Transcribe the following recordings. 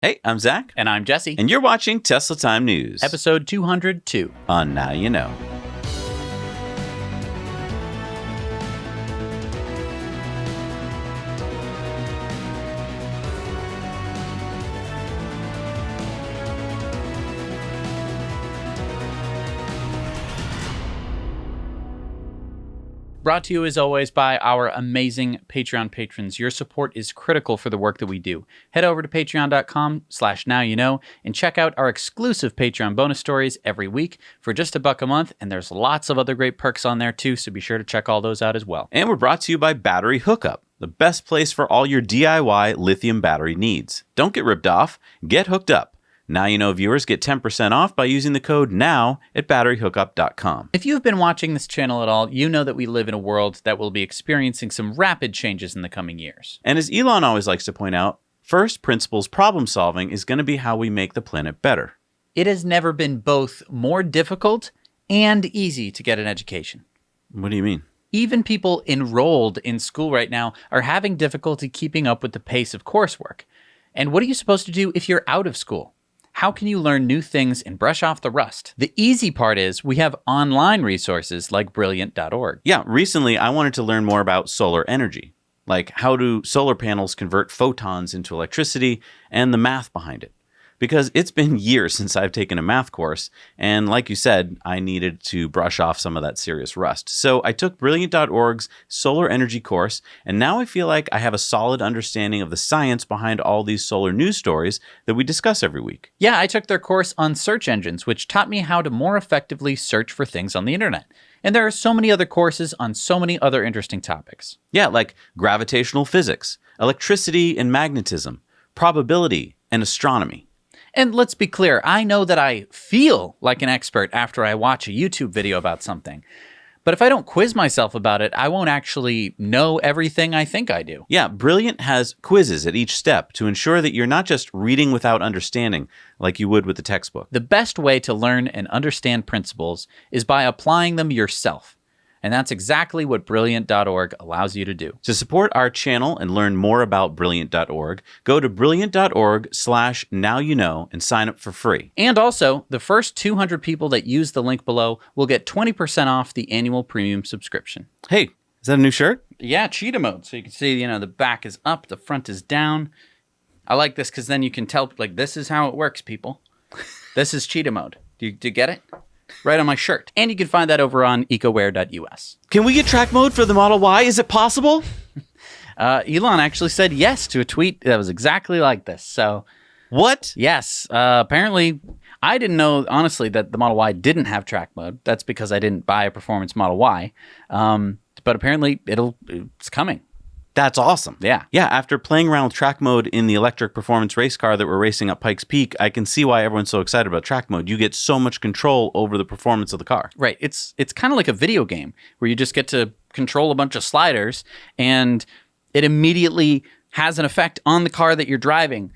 Hey, I'm Zach. And I'm Jesse. And you're watching Tesla Time News. Episode 202. On Now You Know. Brought to you as always by our amazing Patreon patrons. Your support is critical for the work that we do. Head over to patreon.com/nowyouknow and check out our exclusive Patreon bonus stories every week for just $1 a month. And there's lots of other great perks on there too, so be sure to check all those out as well. And we're brought to you by Battery Hookup, the best place for all your DIY lithium battery needs. Don't get ripped off, get hooked up. Now You Know viewers get 10% off by using the code NOW at batteryhookup.com. If you've been watching this channel at all, you know that we live in a world that will be experiencing some rapid changes in the coming years. And as Elon always likes to point out, first principles problem solving is going to be how we make the planet better. It has never been both more difficult and easy to get an education. What do you mean? Even people enrolled in school right now are having difficulty keeping up with the pace of coursework. And what are you supposed to do if you're out of school? How can you learn new things and brush off the rust? The easy part is we have online resources like Brilliant.org. Yeah, recently I wanted to learn more about solar energy, like how do solar panels convert photons into electricity and the math behind it. Because it's been years since I've taken a math course, and like you said, I needed to brush off some of that serious rust. So I took Brilliant.org's solar energy course, and now I feel like I have a solid understanding of the science behind all these solar news stories that we discuss every week. Yeah, I took their course on search engines, which taught me how to more effectively search for things on the internet. And there are so many other courses on so many other interesting topics. Yeah, like gravitational physics, electricity and magnetism, probability, and astronomy. And let's be clear, I know that I feel like an expert after I watch a YouTube video about something. But if I don't quiz myself about it, I won't actually know everything I think I do. Yeah, Brilliant has quizzes at each step to ensure that you're not just reading without understanding like you would with the textbook. The best way to learn and understand principles is by applying them yourself. And that's exactly what Brilliant.org allows you to do. To support our channel and learn more about Brilliant.org, go to Brilliant.org/nowyouknow and sign up for free. And also, the first 200 people that use the link below will get 20% off the annual premium subscription. Hey, is that a new shirt? Yeah, cheetah mode. So you can see, the back is up, the front is down. I like this because then you can tell, like, this is how it works, people. This is cheetah mode. Do you get it? Right on my shirt. And you can find that over on ecoware.us. Can we get track mode for the Model Y? Is it possible? Elon actually said yes to a tweet that was exactly like this. So, what? Yes. Apparently, I didn't know, honestly, that the Model Y didn't have track mode. That's because I didn't buy a performance Model Y. But apparently, it's coming. That's awesome. Yeah. Yeah, after playing around with track mode in the electric performance race car that we're racing up Pike's Peak, I can see why everyone's so excited about track mode. You get so much control over the performance of the car. Right. It's kind of like a video game where you just get to control a bunch of sliders and it immediately has an effect on the car that you're driving.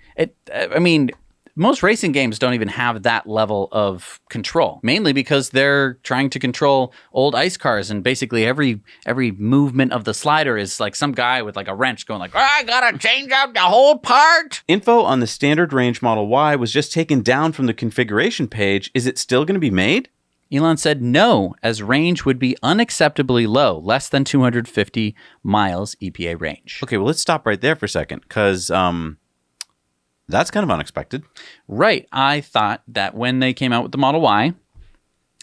Most racing games don't even have that level of control, mainly because they're trying to control old ice cars, and basically every movement of the slider is like some guy with like a wrench going like, oh, I gotta change out the whole part. Info on the standard range Model Y was just taken down from the configuration page. Is it still going to be made? Elon said no, as range would be unacceptably low, less than 250 miles EPA range. Okay, well, let's stop right there for a second, because that's kind of unexpected. Right. I thought that when they came out with the Model Y,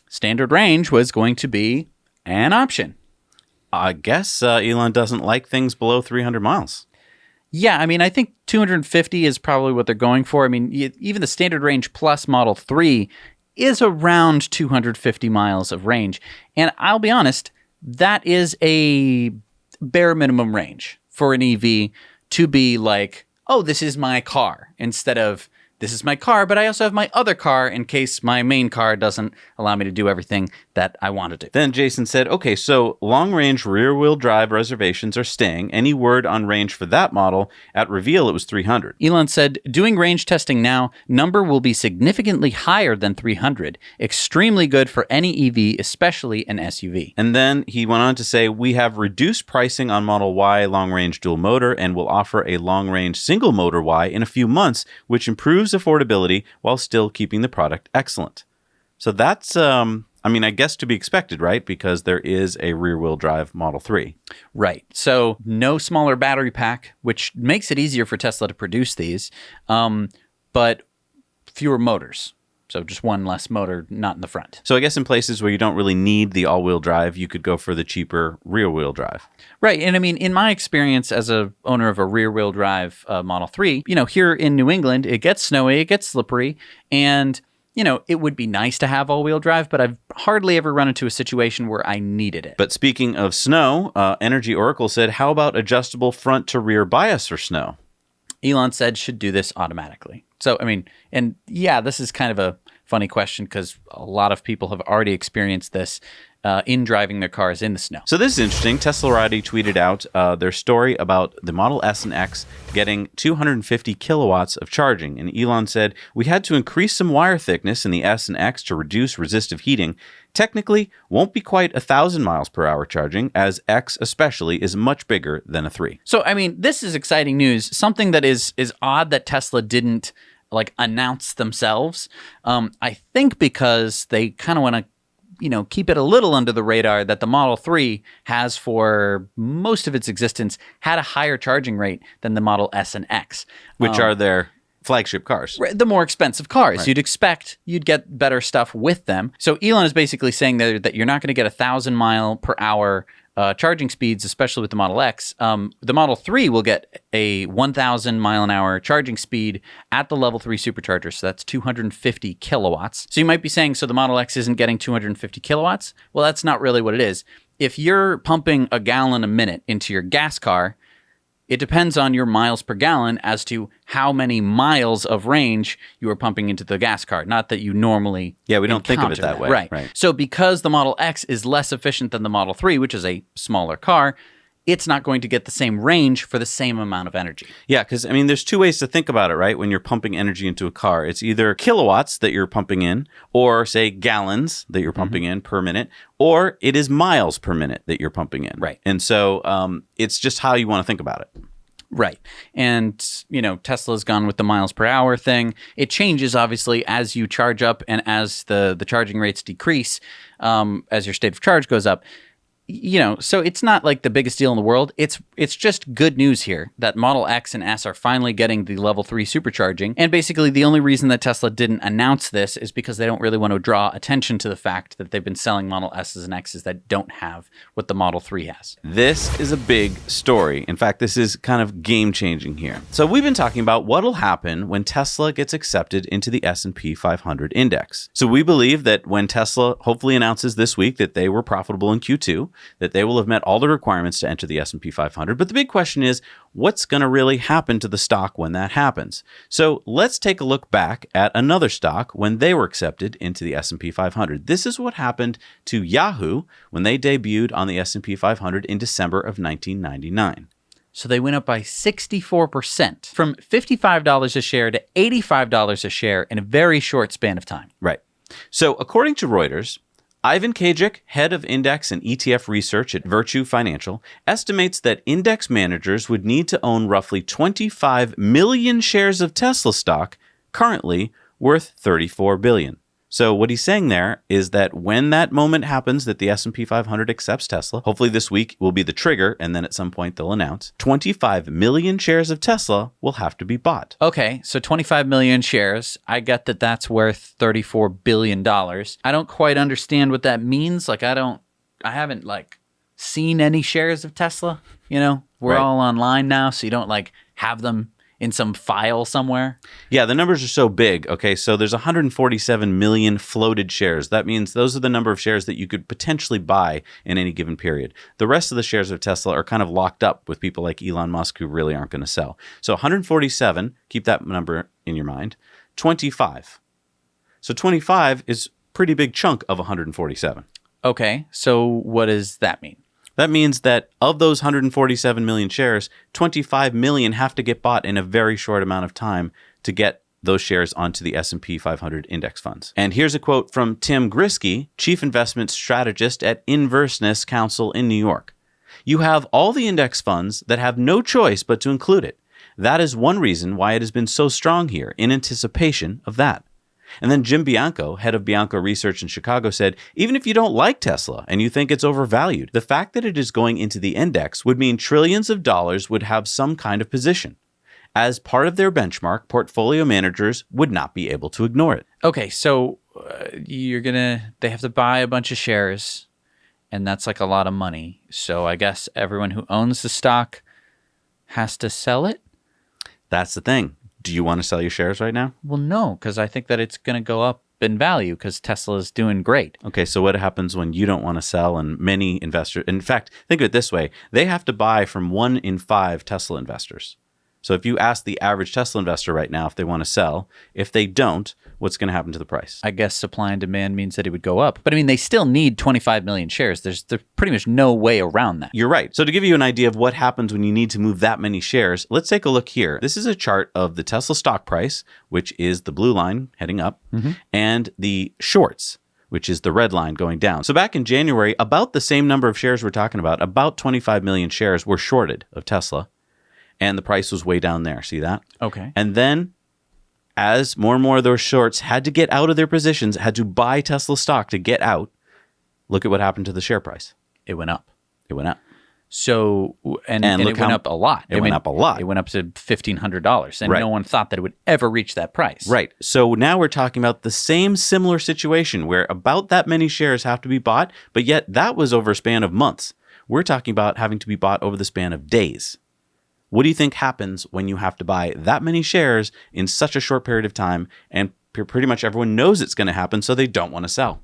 standard range was going to be an option. I guess Elon doesn't like things below 300 miles. Yeah, I think 250 is probably what they're going for. Even the standard range plus Model 3 is around 250 miles of range. And I'll be honest, that is a bare minimum range for an EV to be like, oh, this is my car, instead of this is my car, but I also have my other car in case my main car doesn't allow me to do everything that I want to do. Then Jason said, okay, so long-range rear-wheel drive reservations are staying. Any word on range for that model? At reveal, it was 300. Elon said, doing range testing now, number will be significantly higher than 300. Extremely good for any EV, especially an SUV. And then he went on to say, we have reduced pricing on Model Y long-range dual motor and will offer a long-range single motor Y in a few months, which improves affordability while still keeping the product excellent. So that's, I guess to be expected, right? Because there is a rear-wheel drive Model 3. Right. So no smaller battery pack, which makes it easier for Tesla to produce these, but fewer motors. So just one less motor, not in the front. So I guess in places where you don't really need the all-wheel drive, you could go for the cheaper rear-wheel drive. Right. And I mean, in my experience as a owner of a rear-wheel drive Model 3, here in New England, it gets snowy, it gets slippery, and, it would be nice to have all-wheel drive, but I've hardly ever run into a situation where I needed it. But speaking of snow, Energy Oracle said, how about adjustable front-to-rear bias for snow? Elon said should do this automatically. So, this is kind of a funny question because a lot of people have already experienced this in driving their cars in the snow. So this is interesting. Tesla already tweeted out their story about the Model S and X getting 250 kilowatts of charging. And Elon said, we had to increase some wire thickness in the S and X to reduce resistive heating. Technically, won't be quite 1,000 miles per hour charging, as X especially is much bigger than a 3. So, this is exciting news. Something that is odd that Tesla didn't announce themselves. I think because they kind of want to, keep it a little under the radar that the Model 3 has for most of its existence had a higher charging rate than the Model S and X. Which are their flagship cars. The more expensive cars. Right. You'd expect you'd get better stuff with them. So Elon is basically saying that you're not going to get 1,000 mile per hour charging speeds, especially with the Model X. The Model 3 will get a 1,000 mile an hour charging speed at the level 3 supercharger. So that's 250 kilowatts. So you might be saying, so the Model X isn't getting 250 kilowatts? Well, that's not really what it is. If you're pumping a gallon a minute into your gas car, it depends on your miles per gallon as to how many miles of range you are pumping into the gas car. Not that you normally we don't think of it encounter that way. Right. So because the Model X is less efficient than the Model 3, which is a smaller car, it's not going to get the same range for the same amount of energy. Yeah, because, there's two ways to think about it, right? When you're pumping energy into a car, it's either kilowatts that you're pumping in, or, say, gallons that you're pumping in per minute, or it is miles per minute that you're pumping in. Right. And so it's just how you want to think about it. Right. And, Tesla's gone with the miles per hour thing. It changes, obviously, as you charge up and as the charging rates decrease, as your state of charge goes up. So it's not like the biggest deal in the world. It's just good news here that Model X and S are finally getting the level 3 supercharging. And basically the only reason that Tesla didn't announce this is because they don't really want to draw attention to the fact that they've been selling Model S's and X's that don't have what the Model 3 has. This is a big story. In fact, this is kind of game-changing here. So we've been talking about what'll happen when Tesla gets accepted into the S&P 500 index. So we believe that when Tesla hopefully announces this week that they were profitable in Q2, that they will have met all the requirements to enter the S&P 500. But the big question is, what's going to really happen to the stock when that happens? So let's take a look back at another stock when they were accepted into the S&P 500. This is what happened to Yahoo when they debuted on the S&P 500 in December of 1999. So they went up by 64%, from $55 a share to $85 a share in a very short span of time. Right. So according to Reuters, Ivan Kajik, head of index and ETF research at Virtue Financial, estimates that index managers would need to own roughly 25 million shares of Tesla stock, currently worth $34 billion. So what he's saying there is that when that moment happens that the S&P 500 accepts Tesla, hopefully this week will be the trigger, and then at some point they'll announce 25 million shares of Tesla will have to be bought. Okay, so 25 million shares. I get that that's worth $34 billion. I don't quite understand what that means. I haven't seen any shares of Tesla. We're Right. all online now, so you don't have them in some file somewhere? Yeah, the numbers are so big. Okay, so there's 147 million floated shares. That means those are the number of shares that you could potentially buy in any given period. The rest of the shares of Tesla are kind of locked up with people like Elon Musk who really aren't going to sell. So 147, keep that number in your mind, 25. So 25 is a pretty big chunk of 147. Okay, so what does that mean? That means that of those 147 million shares, 25 million have to get bought in a very short amount of time to get those shares onto the S&P 500 index funds. And here's a quote from Tim Grisky, Chief Investment Strategist at Inverseness Council in New York. You have all the index funds that have no choice but to include it. That is one reason why it has been so strong here, in anticipation of that. And then Jim Bianco, head of Bianco Research in Chicago, said, even if you don't like Tesla and you think it's overvalued, the fact that it is going into the index would mean trillions of dollars would have some kind of position. As part of their benchmark, portfolio managers would not be able to ignore it. Okay, so they have to buy a bunch of shares, and that's like a lot of money. So I guess everyone who owns the stock has to sell it? That's the thing. Do you want to sell your shares right now? Well, no, because I think that it's going to go up in value because Tesla is doing great. Okay, so what happens when you don't want to sell and many investors... In fact, think of it this way. They have to buy from 1 in 5 Tesla investors. So if you ask the average Tesla investor right now if they want to sell, if they don't, what's going to happen to the price? I guess supply and demand means that it would go up. But I mean, they still need 25 million shares. There's pretty much no way around that. You're right. So to give you an idea of what happens when you need to move that many shares, let's take a look here. This is a chart of the Tesla stock price, which is the blue line heading up, and the shorts, which is the red line going down. So back in January, about the same number of shares we're talking about 25 million shares were shorted of Tesla. And the price was way down there. See that? Okay. And then as more and more of those shorts had to get out of their positions, had to buy Tesla stock to get out, look at what happened to the share price. It went up. It went up. So, and it went up a lot. It went up a lot. It went up to $1,500. And Right. no one thought that it would ever reach that price. Right. So now we're talking about the same similar situation where about that many shares have to be bought, but yet that was over a span of months. We're talking about having to be bought over the span of days. What do you think happens when you have to buy that many shares in such a short period of time, and pretty much everyone knows it's going to happen, so they don't want to sell?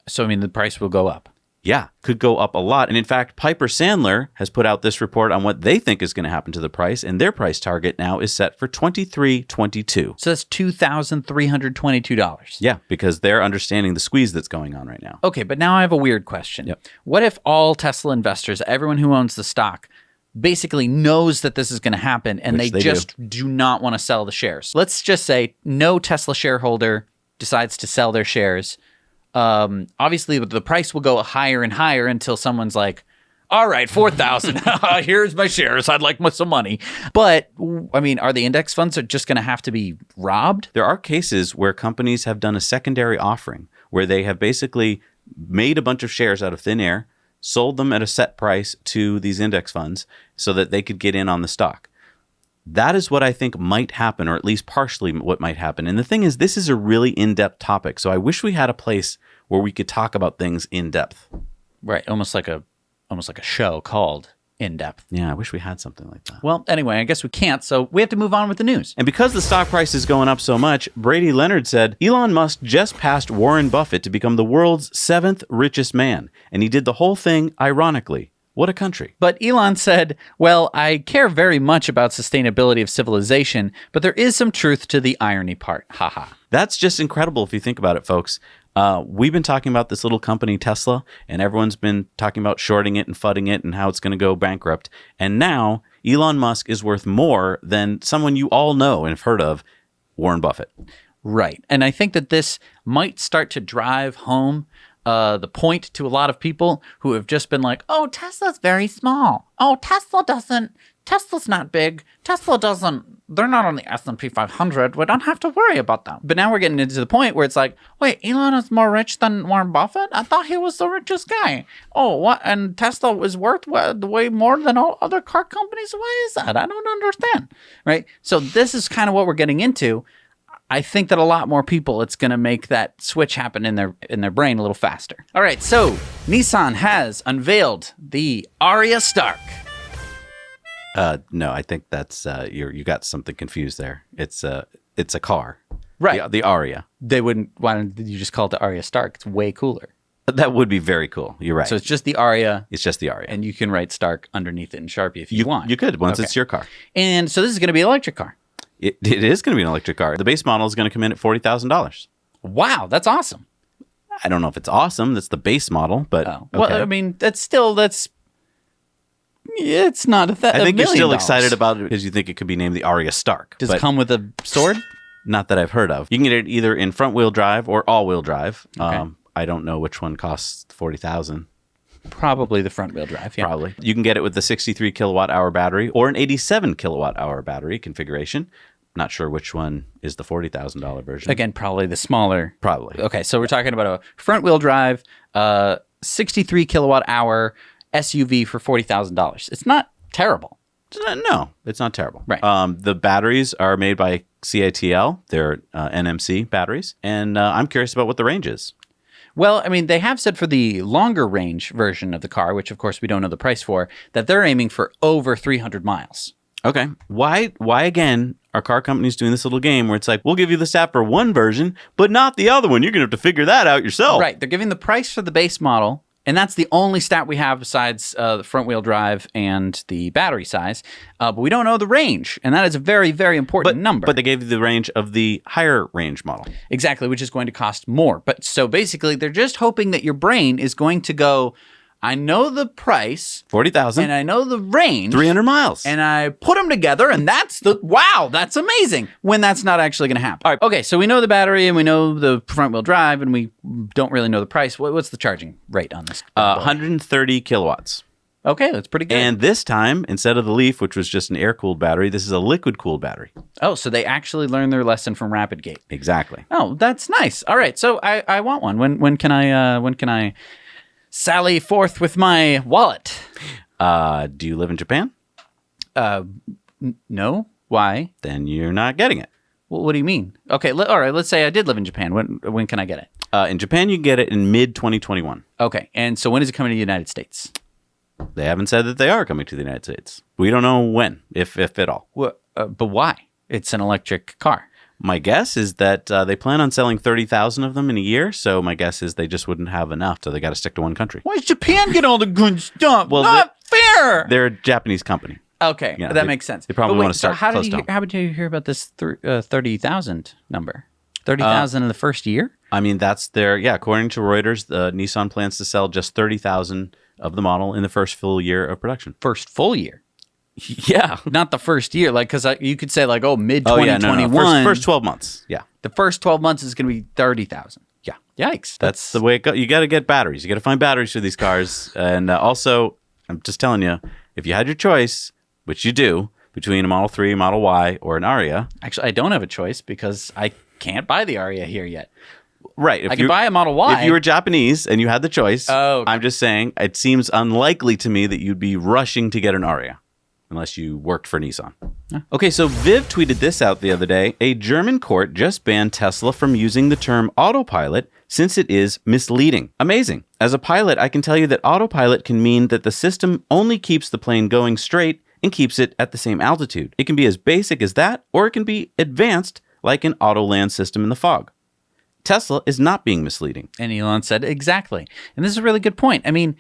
So, I mean, the price will go up. Yeah, could go up a lot. And in fact, Piper Sandler has put out this report on what they think is going to happen to the price, and their price target now is set for $23.22. So that's $2,322. Yeah, because they're understanding the squeeze that's going on right now. Okay, but now I have a weird question. Yep. What if all Tesla investors, everyone who owns the stock, basically knows that this is going to happen and Which they just do not want to sell the shares? Let's just say no Tesla shareholder decides to sell their shares. Obviously, the price will go higher and higher until someone's like, all right, 4,000. Here's my shares. I'd like some money. But, I mean, are the index funds just going to have to be robbed? There are cases where companies have done a secondary offering where they have basically made a bunch of shares out of thin air, sold them at a set price to these index funds so that they could get in on the stock. That is what I think might happen, or at least partially what might happen. And the thing is, this is a really in-depth topic, so I wish we had a place where we could talk about things in depth. Right, almost like a show called In Depth. Yeah, I wish we had something like that. Well, anyway, I guess we can't, so we have to move on with the news. And because the stock price is going up so much, Brady Leonard said, Elon Musk just passed Warren Buffett to become the world's 7th richest man. And he did the whole thing ironically. What a country. But Elon said, well, I care very much about sustainability of civilization, but there is some truth to the irony part. Haha. That's just incredible if you think about it, folks. We've been talking about this little company, Tesla, and everyone's been talking about shorting it and fudding it and how it's going to go bankrupt. And now Elon Musk is worth more than someone you all know and have heard of, Warren Buffett. Right. And I think that this might start to drive home the point to a lot of people who have just been like, oh, Tesla's very small. Oh, Tesla's not big. They're not on the S&P 500. We don't have to worry about them. But now we're getting into the point where it's like, wait, Elon is more rich than Warren Buffett? I thought he was the richest guy. Oh, what? And Tesla is worth way more than all other car companies? Why is that? I don't understand. Right? So this is kind of what we're getting into. I think that a lot more people, it's going to make that switch happen in their brain a little faster. All right, so Nissan has unveiled the Ariya Stark. No, I think that's you got something confused there. It's a car, Right. The Ariya. They wouldn't. Why don't you just call it the Ariya Stark? It's way cooler. That would be very cool. You're right. So it's just the Ariya, It's just the Ariya. and you can write Stark underneath it in Sharpie if you want. You could once Okay. it's your car. And so this is going to be an electric car. It is going to be an electric car. The base model is going to come in at $40,000. Wow, that's awesome. I don't know if it's awesome. That's the base model, but Oh. Well, okay. I mean, it's not I think you're still excited about it because you think it could be named the Ariya Stark. Does but it come with a sword? not that I've heard of. You can get it either in front-wheel drive or all-wheel drive. Okay. I don't know which one costs $40,000. Probably the front wheel drive. Yeah. Probably. You can get it with the 63 kilowatt hour battery or an 87 kilowatt hour battery configuration. Not sure which one is the $40,000 version. Again, probably the smaller. Probably. Okay, so we're talking about a front wheel drive, 63 kilowatt hour SUV for $40,000. It's not terrible. No, it's not terrible. Right. The batteries are made by CATL. They're NMC batteries. And I'm curious about what the range is. Well, I mean, they have said for the longer range version of the car, which of course we don't know the price for, that they're aiming for over 300 miles. Okay. Why again are car companies doing this little game where it's like, we'll give you the stat for one version, but not the other one? You're going to have to figure that out yourself. Right. They're giving the price for the base model, and that's the only stat we have besides the front wheel drive and the battery size. But we don't know the range, and that is a very, very important number. But they gave you the range of the higher range model. Exactly, which is going to cost more. But so basically, they're just hoping that your brain is going to go, I know the price, 40,000. and I know the range, 300 miles. and I put them together, and that's that's amazing, when that's not actually going to happen. All right, okay, so we know the battery, and we know the front-wheel drive, and we don't really know the price. What's the charging rate on this? 130 kilowatts. Okay, that's pretty good. And this time, instead of the Leaf, which was just an air-cooled battery, this is a liquid-cooled battery. Oh, so they actually learned their lesson from Rapid Gate. Exactly. Oh, that's nice. All right, so I want one. When can I sally forth with my wallet? Do you live in Japan? No. Why? Then you're not getting it. Well, what do you mean? Okay, all right. Let's say I did live in Japan. When can I get it? In Japan, you can get it in mid-2021. Okay, and so when is it coming to the United States? They haven't said that they are coming to the United States. We don't know when, if at all. But why? It's an electric car. My guess is that they plan on selling 30,000 of them in a year, so my guess is they just wouldn't have enough, so they got to stick to one country. Why does Japan get all the good stuff? Well, Not fair. They're a Japanese company. Okay, Yeah, that they- makes sense. they probably But wait, wanna start so close to home. how did you hear about this 30,000 number? 30,000 in the first year? I mean, that's according to Reuters, Nissan plans to sell just 30,000 of the model in the first full year of production. First full year. Yeah. Not the first year, like, because you could say, like, mid Oh, 2021. yeah, no. First 12 months. Yeah. The first 12 months is going to be 30,000. Yeah. Yikes. That's the way it goes. You got to get batteries. You got to find batteries for these cars. And also, I'm just telling you, if you had your choice, which you do, between a Model 3, Model Y, or an Ariya. Actually, I don't have a choice because I can't buy the Ariya here yet. Right. I can buy a Model Y. If you were Japanese and you had the choice, Oh, okay. I'm just saying it seems unlikely to me that you'd be rushing to get an Ariya unless you worked for Nissan. Okay, so Viv tweeted this out the other day. A German court just banned Tesla from using the term autopilot since it is misleading. Amazing. As a pilot, I can tell you that autopilot can mean that the system only keeps the plane going straight and keeps it at the same altitude. It can be as basic as that, or it can be advanced like an auto land system in the fog. Tesla is not being misleading. And Elon said, exactly. And this is a really good point. I mean,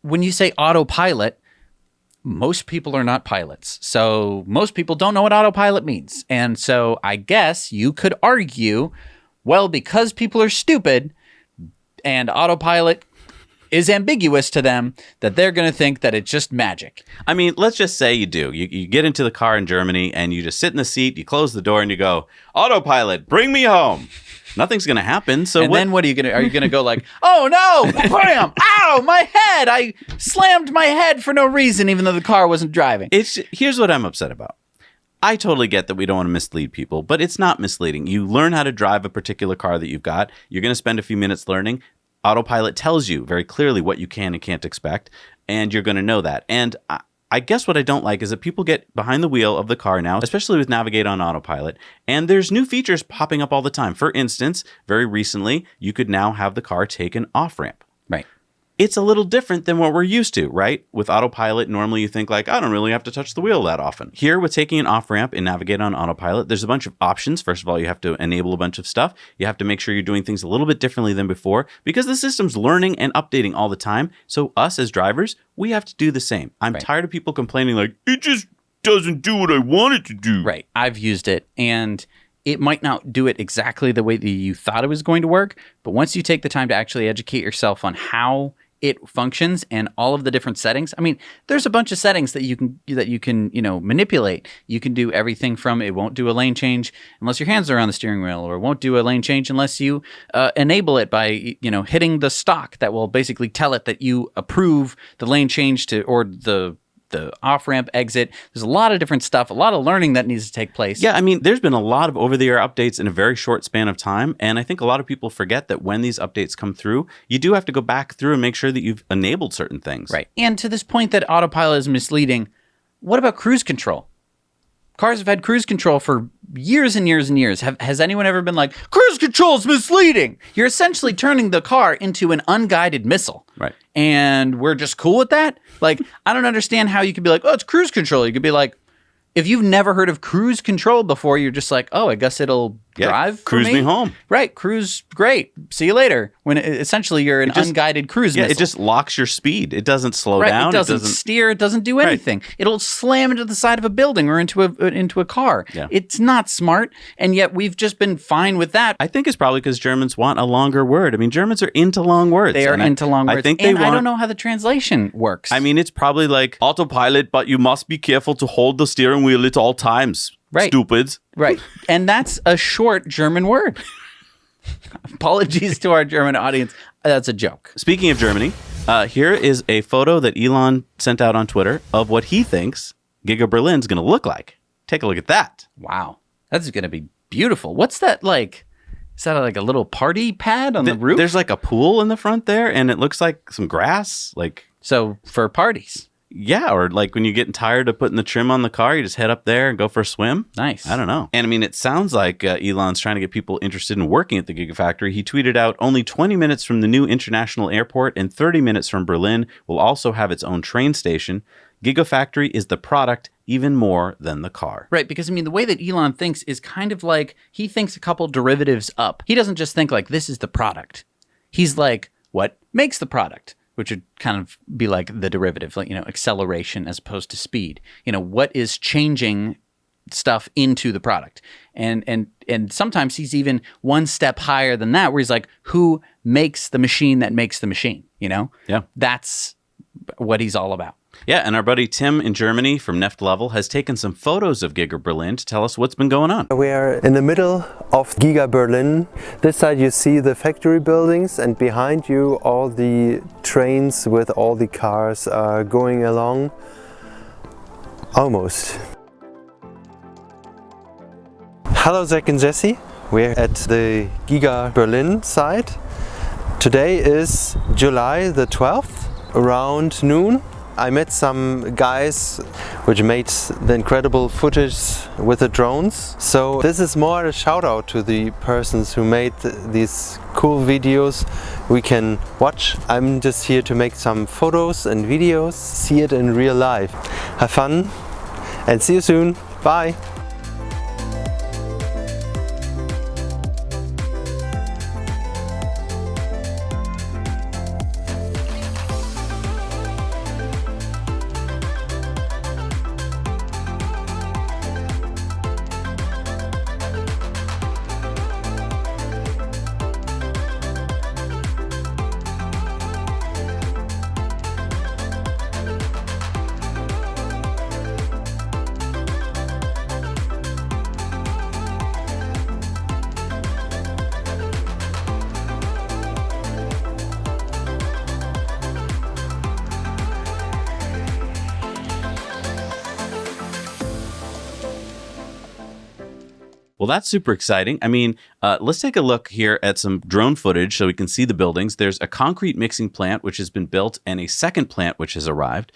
when you say autopilot, most people are not pilots. So most people don't know what autopilot means. And so I guess you could argue, well, because people are stupid and autopilot is ambiguous to them, that they're going to think that it's just magic. I mean, let's just say you do. You get into the car in Germany and you just sit in the seat, you close the door and you go, autopilot, bring me home. Nothing's going to happen. So And then what are you going to, you going to go like, oh no, bam, ow, my head. I slammed my head for no reason, even though the car wasn't driving. Here's what I'm upset about. I totally get that we don't want to mislead people, but it's not misleading. You learn how to drive a particular car that you've got. You're going to spend a few minutes learning. Autopilot tells you very clearly what you can and can't expect, and you're going to know that. And I guess what I don't like is that people get behind the wheel of the car now, especially with Navigate on Autopilot, and there's new features popping up all the time. For instance, very recently, you could now have the car take an off-ramp. Right. it's a little different than what we're used to, right? With autopilot, normally you think like, I don't really have to touch the wheel that often. Here, with taking an off-ramp and navigate on autopilot, there's a bunch of options. First of all, you have to enable a bunch of stuff. You have to make sure you're doing things a little bit differently than before because the system's learning and updating all the time. So us as drivers, we have to do the same. I'm tired of people complaining like, it just doesn't do what I want it to do. Right. I've used it, and it might not do it exactly the way that you thought it was going to work, but once you take the time to actually educate yourself on how it functions and all of the different settings. I mean, there's a bunch of settings that you can manipulate. You can do everything from it won't do a lane change unless your hands are on the steering wheel, or it won't do a lane change unless you enable it by hitting the stalk that will basically tell it that you approve the lane change or the off-ramp exit. There's a lot of different stuff, a lot of learning that needs to take place. Yeah, I mean, there's been a lot of over-the-air updates in a very short span of time, and I think a lot of people forget that when these updates come through, you do have to go back through and make sure that you've enabled certain things. Right. And to this point that autopilot is misleading, what about cruise control? Cars have had cruise control for years and years and years. Has anyone ever been like, cruise control is misleading? You're essentially turning the car into an unguided missile. Right. And we're just cool with that? Like, I don't understand how you could be like, oh, it's cruise control. You could be like, if you've never heard of cruise control before, you're just like, oh, I guess it'll drive for cruise me home. Right. Cruise, great. See you later. When essentially you're an unguided cruise missile. It just locks your speed. It doesn't slow down. It doesn't steer. It doesn't do anything. Right. It'll slam into the side of a building or into a car. Yeah. It's not smart. And yet we've just been fine with that. I think it's probably because Germans want a longer word. I mean, Germans are into long words. They are into long words. I don't know how the translation works. I mean, it's probably like autopilot, but you must be careful to hold the steering wheel at all times. Right. Stupids. Right. And that's a short German word. Apologies to our German audience. That's a joke. Speaking of Germany, here is a photo that Elon sent out on Twitter of what he thinks Giga Berlin's going to look like. Take a look at that. Wow. That's going to be beautiful. What's that like? Is that like a little party pad on the roof? There's like a pool in the front there, and it looks like some grass. So for parties. Yeah, or like when you're getting tired of putting the trim on the car, you just head up there and go for a swim. Nice. I don't know. And I mean, it sounds like Elon's trying to get people interested in working at the Gigafactory. He tweeted out, only 20 minutes from the new international airport and 30 minutes from Berlin will also have its own train station. Gigafactory is the product even more than the car. Right, because I mean, the way that Elon thinks is kind of like he thinks a couple derivatives up. He doesn't just think like this is the product. He's like, what makes the product? Which would kind of be like the derivative, like, acceleration as opposed to speed. What is changing stuff into the product? And sometimes he's even one step higher than that, where he's like, who makes the machine that makes the machine? Yeah. That's what he's all about. Yeah, and our buddy Tim in Germany from Neft Level has taken some photos of Giga Berlin to tell us what's been going on. We are in the middle of Giga Berlin. This side you see the factory buildings, and behind you all the trains with all the cars are going along. Almost. Hello Zach and Jesse. We're at the Giga Berlin side. Today is July the 12th, around noon. I met some guys which made the incredible footage with the drones. So this is more a shout out to the persons who made these cool videos we can watch. I'm just here to make some photos and videos, see it in real life. Have fun and see you soon. Bye. Well, that's super exciting. I mean, let's take a look here at some drone footage so we can see the buildings. There's a concrete mixing plant which has been built and a second plant which has arrived.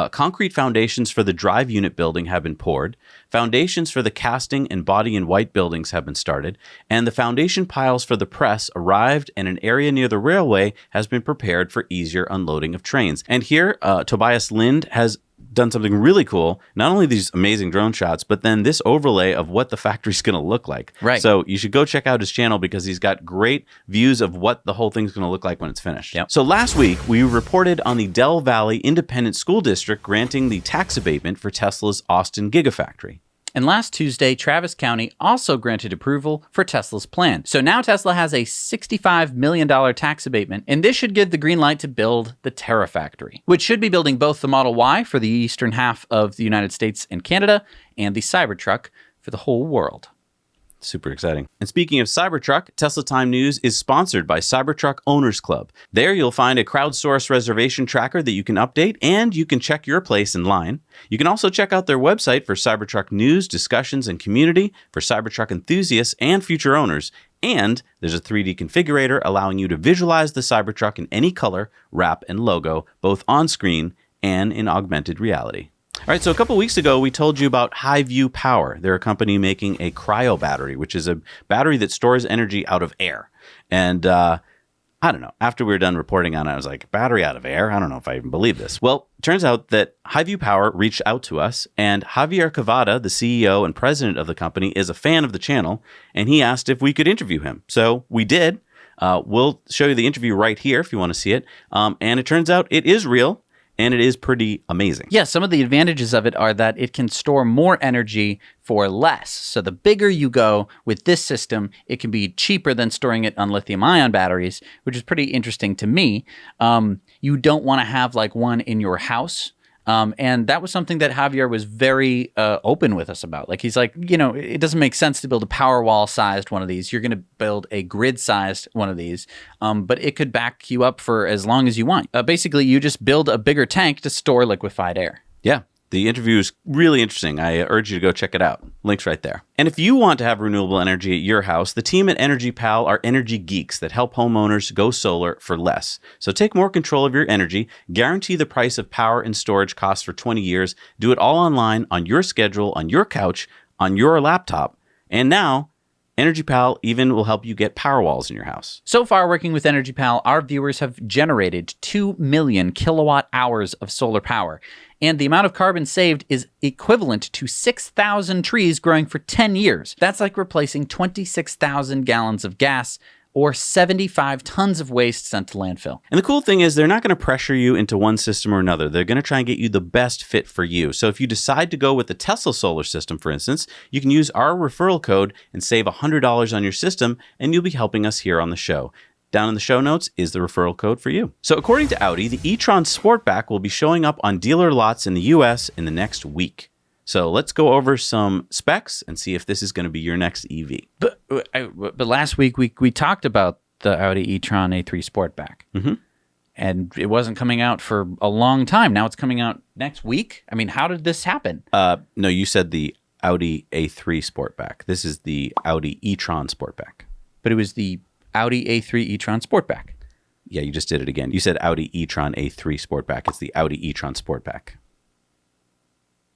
Concrete foundations for the drive unit building have been poured. Foundations for the casting and body and white buildings have been started. And the foundation piles for the press arrived, and an area near the railway has been prepared for easier unloading of trains. And here, Tobias Lind has done something really cool. Not only these amazing drone shots, but then this overlay of what the factory's going to look like. Right. So you should go check out his channel because he's got great views of what the whole thing's going to look like when it's finished. Yep. So last week, we reported on the Del Valley Independent School District granting the tax abatement for Tesla's Austin Gigafactory. And last Tuesday, Travis County also granted approval for Tesla's plan. So now Tesla has a $65 million tax abatement, and this should give the green light to build the Terafactory, which should be building both the Model Y for the eastern half of the United States and Canada, and the Cybertruck for the whole world. Super exciting. And speaking of Cybertruck, Tesla Time News is sponsored by Cybertruck Owners Club. There you'll find a crowdsourced reservation tracker that you can update, and you can check your place in line. You can also check out their website for Cybertruck news, discussions, and community for Cybertruck enthusiasts and future owners. And there's a 3D configurator allowing you to visualize the Cybertruck in any color, wrap, and logo, both on screen and in augmented reality. All right, so a couple weeks ago, we told you about Highview Power. They're a company making a cryo battery, which is a battery that stores energy out of air. And I don't know, after we were done reporting on it, I was like, battery out of air? I don't know if I even believe this. Well, it turns out that Highview Power reached out to us, and Javier Cavada, the CEO and president of the company, is a fan of the channel, and he asked if we could interview him. So we did. We'll show you the interview right here if you want to see it. And it turns out it is real. And it is pretty amazing. Yeah, some of the advantages of it are that it can store more energy for less. So the bigger you go with this system, it can be cheaper than storing it on lithium-ion batteries, which is pretty interesting to me. You don't want to have like one in your house. And that was something that Javier was very open with us about. Like, he's like, you know, it doesn't make sense to build a Powerwall-sized one of these. You're going to build a grid-sized one of these, but it could back you up for as long as you want. Basically, you just build a bigger tank to store liquefied air. Yeah. The interview is really interesting. I urge you to go check it out. Link's right there. And if you want to have renewable energy at your house, the team at Energy Pal are energy geeks that help homeowners go solar for less. So take more control of your energy, guarantee the price of power and storage costs for 20 years, do it all online, on your schedule, on your couch, on your laptop. And now, Energy Pal even will help you get power walls in your house. So far, working with Energy Pal, our viewers have generated 2 million kilowatt hours of solar power. And the amount of carbon saved is equivalent to 6,000 trees growing for 10 years. That's like replacing 26,000 gallons of gas or 75 tons of waste sent to landfill. And the cool thing is they're not going to pressure you into one system or another. They're going to try and get you the best fit for you. So if you decide to go with the Tesla solar system, for instance, you can use our referral code and save $100 on your system, and you'll be helping us here on the show. Down in the show notes is the referral code for you. So according to Audi, the e-tron Sportback will be showing up on dealer lots in the US in the next week. So let's go over some specs and see if this is going to be your next EV. But last week we talked about the Audi e-tron A3 Sportback. Mm-hmm. And it wasn't coming out for a long time. Now it's coming out next week. I mean, how did this happen? No, you said the Audi A3 Sportback. This is the Audi e-tron Sportback. But it was the Audi A3 e-tron Sportback. Yeah, you just did it again. You said Audi e-tron A3 Sportback. It's the Audi e-tron Sportback.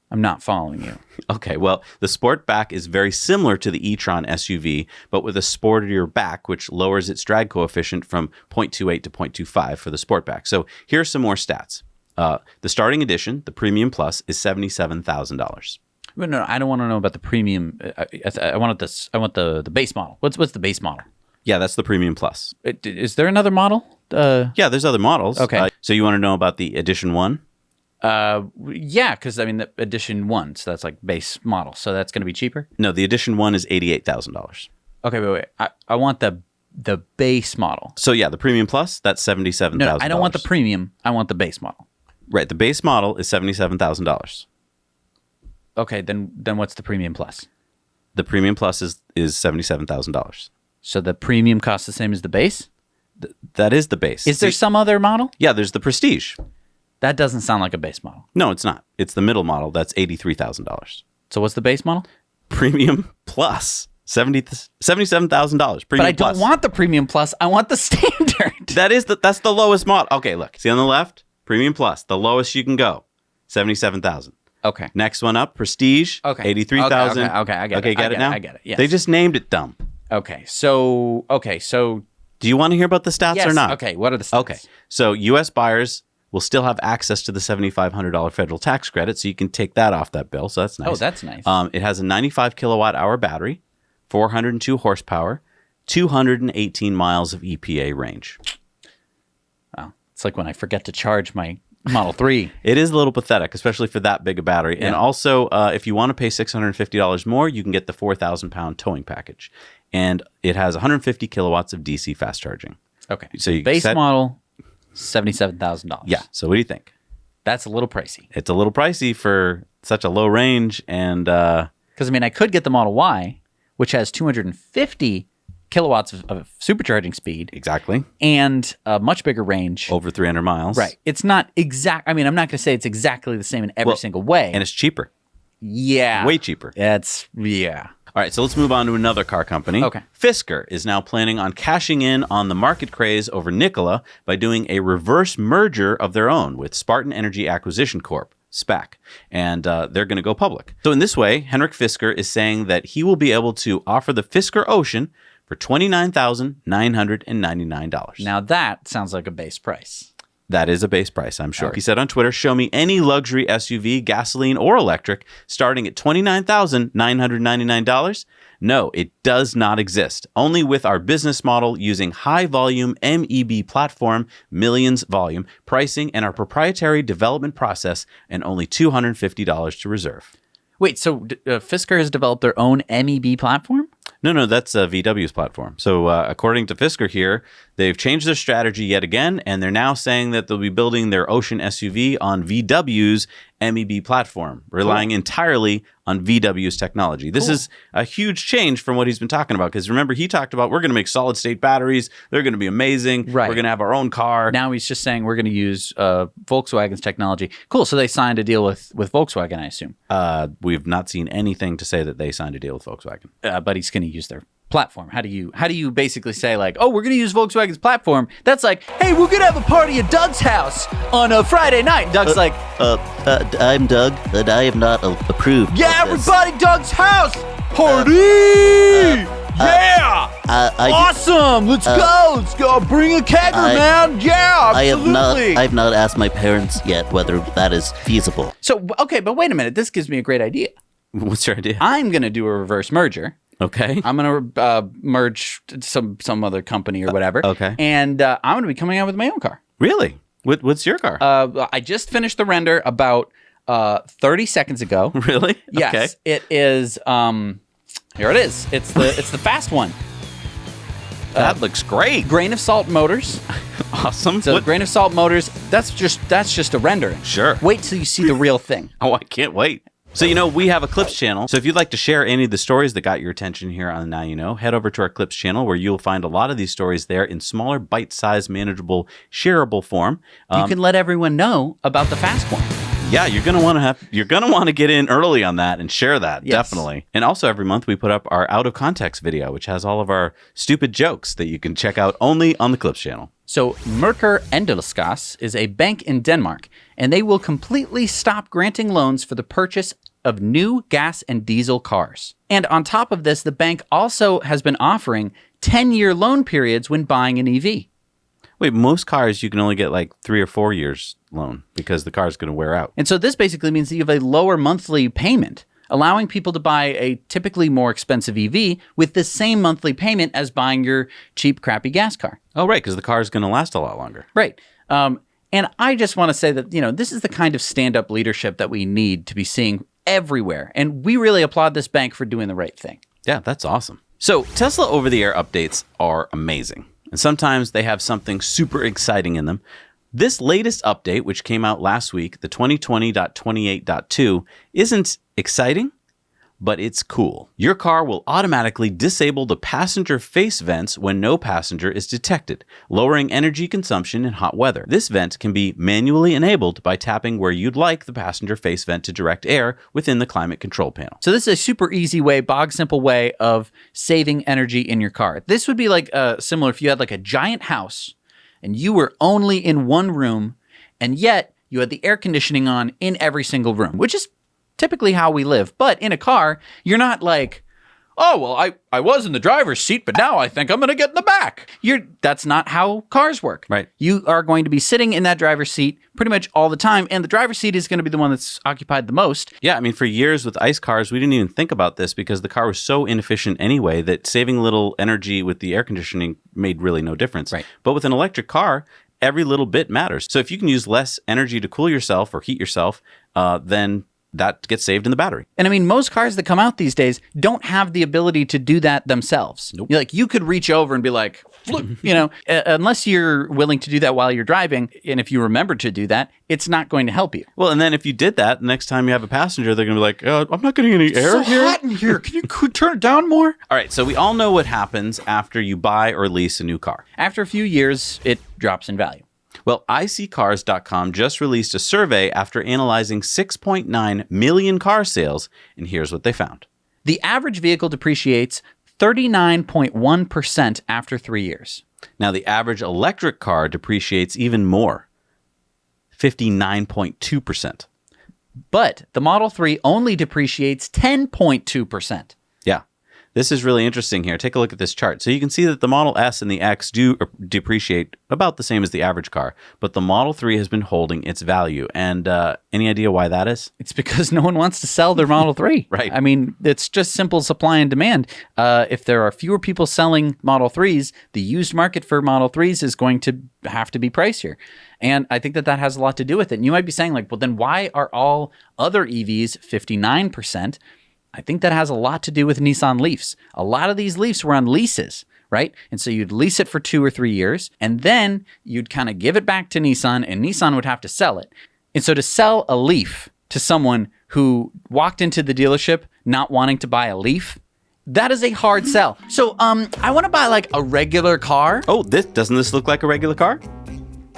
I'm not following you. Okay, well, the Sportback is very similar to the e-tron SUV, but with a sportier back, which lowers its drag coefficient from 0.28 to 0.25 for the Sportback. So here's some more stats. The starting edition, the Premium Plus, is $77,000. But no, I don't want to know about the premium. I want this. I want the base model. What's the base model? Yeah, that's the Premium Plus. Is there another model? Yeah, there's other models. Okay. So you want to know about the Edition 1? Yeah, because I mean the Edition 1, so that's like base model. So that's going to be cheaper? No, the Edition 1 is $88,000. Okay, wait. I want the base model. So yeah, the Premium Plus, that's $77,000. No, I don't want the premium. I want the base model. Right, the base model is $77,000. Okay, then what's the Premium Plus? The Premium Plus is $77,000. So the premium costs the same as the base? That is the base. Is there some other model? Yeah, there's the Prestige. That doesn't sound like a base model. No, it's not. It's the middle model. That's $83,000. So what's the base model? Premium Plus $77,000. But I don't want the Premium Plus. I want the standard. That's the lowest model. Okay, look. See on the left? Premium Plus. The lowest you can go. $77,000. Okay. Next one up, Prestige. Okay. $83,000. Okay, I get it. Okay, get it now? I get it. Yes. They just named it dumb. Okay. So Do you want to hear about the stats yes. or not? Okay. What are the stats? Okay. So U.S. buyers will still have access to the $7,500 federal tax credit, so you can take that off that bill. So that's nice. Oh, that's nice. It has a 95 kilowatt hour battery, 402 horsepower, 218 miles of EPA range. Wow. It's like when I forget to charge my Model 3. It is a little pathetic, especially for that big a battery. Yeah. And also, if you want to pay $650 more, you can get the 4,000-pound towing package. And it has 150 kilowatts of DC fast charging. Okay. So you base model, $77,000. Yeah. So what do you think? That's a little pricey. It's a little pricey for such a low range. And because, I could get the Model Y, which has 250 kilowatts of supercharging speed. Exactly. And a much bigger range. Over 300 miles. Right. It's not exact. I'm not going to say it's exactly the same in every single way. And it's cheaper. Yeah. Way cheaper. Yeah. All right, so let's move on to another car company. Okay. Fisker is now planning on cashing in on the market craze over Nikola by doing a reverse merger of their own with Spartan Energy Acquisition Corp, SPAC, and they're going to go public. So in this way, Henrik Fisker is saying that he will be able to offer the Fisker Ocean for $29,999. Now that sounds like a base price. That is a base price, I'm sure. He said on Twitter, show me any luxury SUV, gasoline or electric, starting at $29,999. No, it does not exist. Only with our business model using high volume MEB platform, millions volume, pricing, and our proprietary development process, and only $250 to reserve. Wait, so Fisker has developed their own MEB platform? No, that's VW's platform. So according to Fisker here, they've changed their strategy yet again, and they're now saying that they'll be building their Ocean SUV on VW's MEB platform, relying entirely on VW's technology. This is a huge change from what he's been talking about, because remember, he talked about we're going to make solid-state batteries. They're going to be amazing. Right. We're going to have our own car. Now he's just saying we're going to use Volkswagen's technology. Cool, so they signed a deal with Volkswagen, I assume. We've not seen anything to say that they signed a deal with Volkswagen. But he's going to use their platform. How do you basically say, like, oh, we're going to use Volkswagen's platform? That's like, hey, we're going to have a party at Doug's house on a Friday night. Doug's like, I'm Doug, and I am not approved. yeah, of this. everybody, Doug's house party. Yeah, awesome. Let's go. Let's go. Bring a kegger, man. Yeah, absolutely. I have not asked my parents yet whether that is feasible. So, okay, but wait a minute. This gives me a great idea. What's your idea? I'm going to do a reverse merger. Okay. I'm going to merge some other company or whatever. Okay. And I'm going to be coming out with my own car. Really? What's your car? I just finished the render about 30 seconds ago. Really? Yes. Okay. It is. Here it is. It's the fast one. That looks great. Grain of Salt Motors. Awesome. So Grain of Salt Motors. That's just a rendering. Sure. Wait till you see the real thing. Oh, I can't wait. So, we have a Clips channel. So if you'd like to share any of the stories that got your attention here on Now You Know, head over to our Clips channel where you'll find a lot of these stories there in smaller, bite-sized, manageable, shareable form. You can let everyone know about the fast one. Yeah, you're gonna want to get in early on that and share that, Yes. definitely. And also every month we put up our out of context video, which has all of our stupid jokes that you can check out only on the Clips channel. So Merkur Endelskasse is a bank in Denmark, and they will completely stop granting loans for the purchase of new gas and diesel cars. And on top of this, the bank also has been offering 10-year loan periods when buying an EV. Wait, most cars you can only get like 3 or 4 years loan because the car is going to wear out. And so this basically means that you have a lower monthly payment, allowing people to buy a typically more expensive EV with the same monthly payment as buying your cheap, crappy gas car. Oh, right, because the car is going to last a lot longer. Right. And I just want to say that, this is the kind of stand-up leadership that we need to be seeing everywhere. And we really applaud this bank for doing the right thing. Yeah, that's awesome. So Tesla over-the-air updates are amazing. And sometimes they have something super exciting in them. This latest update, which came out last week, the 2020.28.2, isn't exciting, but it's cool. Your car will automatically disable the passenger face vents when no passenger is detected, lowering energy consumption in hot weather. This vent can be manually enabled by tapping where you'd like the passenger face vent to direct air within the climate control panel. So this is a super easy way, bog simple way of saving energy in your car. This would be like similar if you had like a giant house and you were only in one room, and yet you had the air conditioning on in every single room, which is typically how we live. But in a car, you're not like, oh, well, I was in the driver's seat, but now I think I'm going to get in the back. That's not how cars work. Right. You are going to be sitting in that driver's seat pretty much all the time, and the driver's seat is going to be the one that's occupied the most. Yeah, I mean, for years with ICE cars, we didn't even think about this because the car was so inefficient anyway that saving a little energy with the air conditioning made really no difference. Right. But with an electric car, every little bit matters. So if you can use less energy to cool yourself or heat yourself, then that gets saved in the battery. And I mean, most cars that come out these days don't have the ability to do that themselves. Nope. You could reach over and be like, unless you're willing to do that while you're driving. And if you remember to do that, it's not going to help you. Well, and then if you did that, the next time you have a passenger, they're going to be like, I'm not getting any air here. Hot in here. Can you turn it down more? All right, so we all know what happens after you buy or lease a new car. After a few years, it drops in value. Well, iSeeCars.com just released a survey after analyzing 6.9 million car sales, and here's what they found. The average vehicle depreciates 39.1% after 3 years. Now, the average electric car depreciates even more, 59.2%. But the Model 3 only depreciates 10.2%. Yeah. This is really interesting here. Take a look at this chart. So you can see that the Model S and the X do depreciate about the same as the average car, but the Model 3 has been holding its value. And any idea why that is? It's because no one wants to sell their Model 3. Right. I mean, it's just simple supply and demand. If there are fewer people selling Model 3s, the used market for Model 3s is going to have to be pricier. And I think that has a lot to do with it. And you might be saying like, well, then why are all other EVs 59%? I think that has a lot to do with Nissan Leafs. A lot of these Leafs were on leases, right? And so you'd lease it for 2 or 3 years, and then you'd kind of give it back to Nissan, and Nissan would have to sell it. And so to sell a Leaf to someone who walked into the dealership not wanting to buy a Leaf, that is a hard sell. So I want to buy like a regular car. Oh, doesn't this look like a regular car?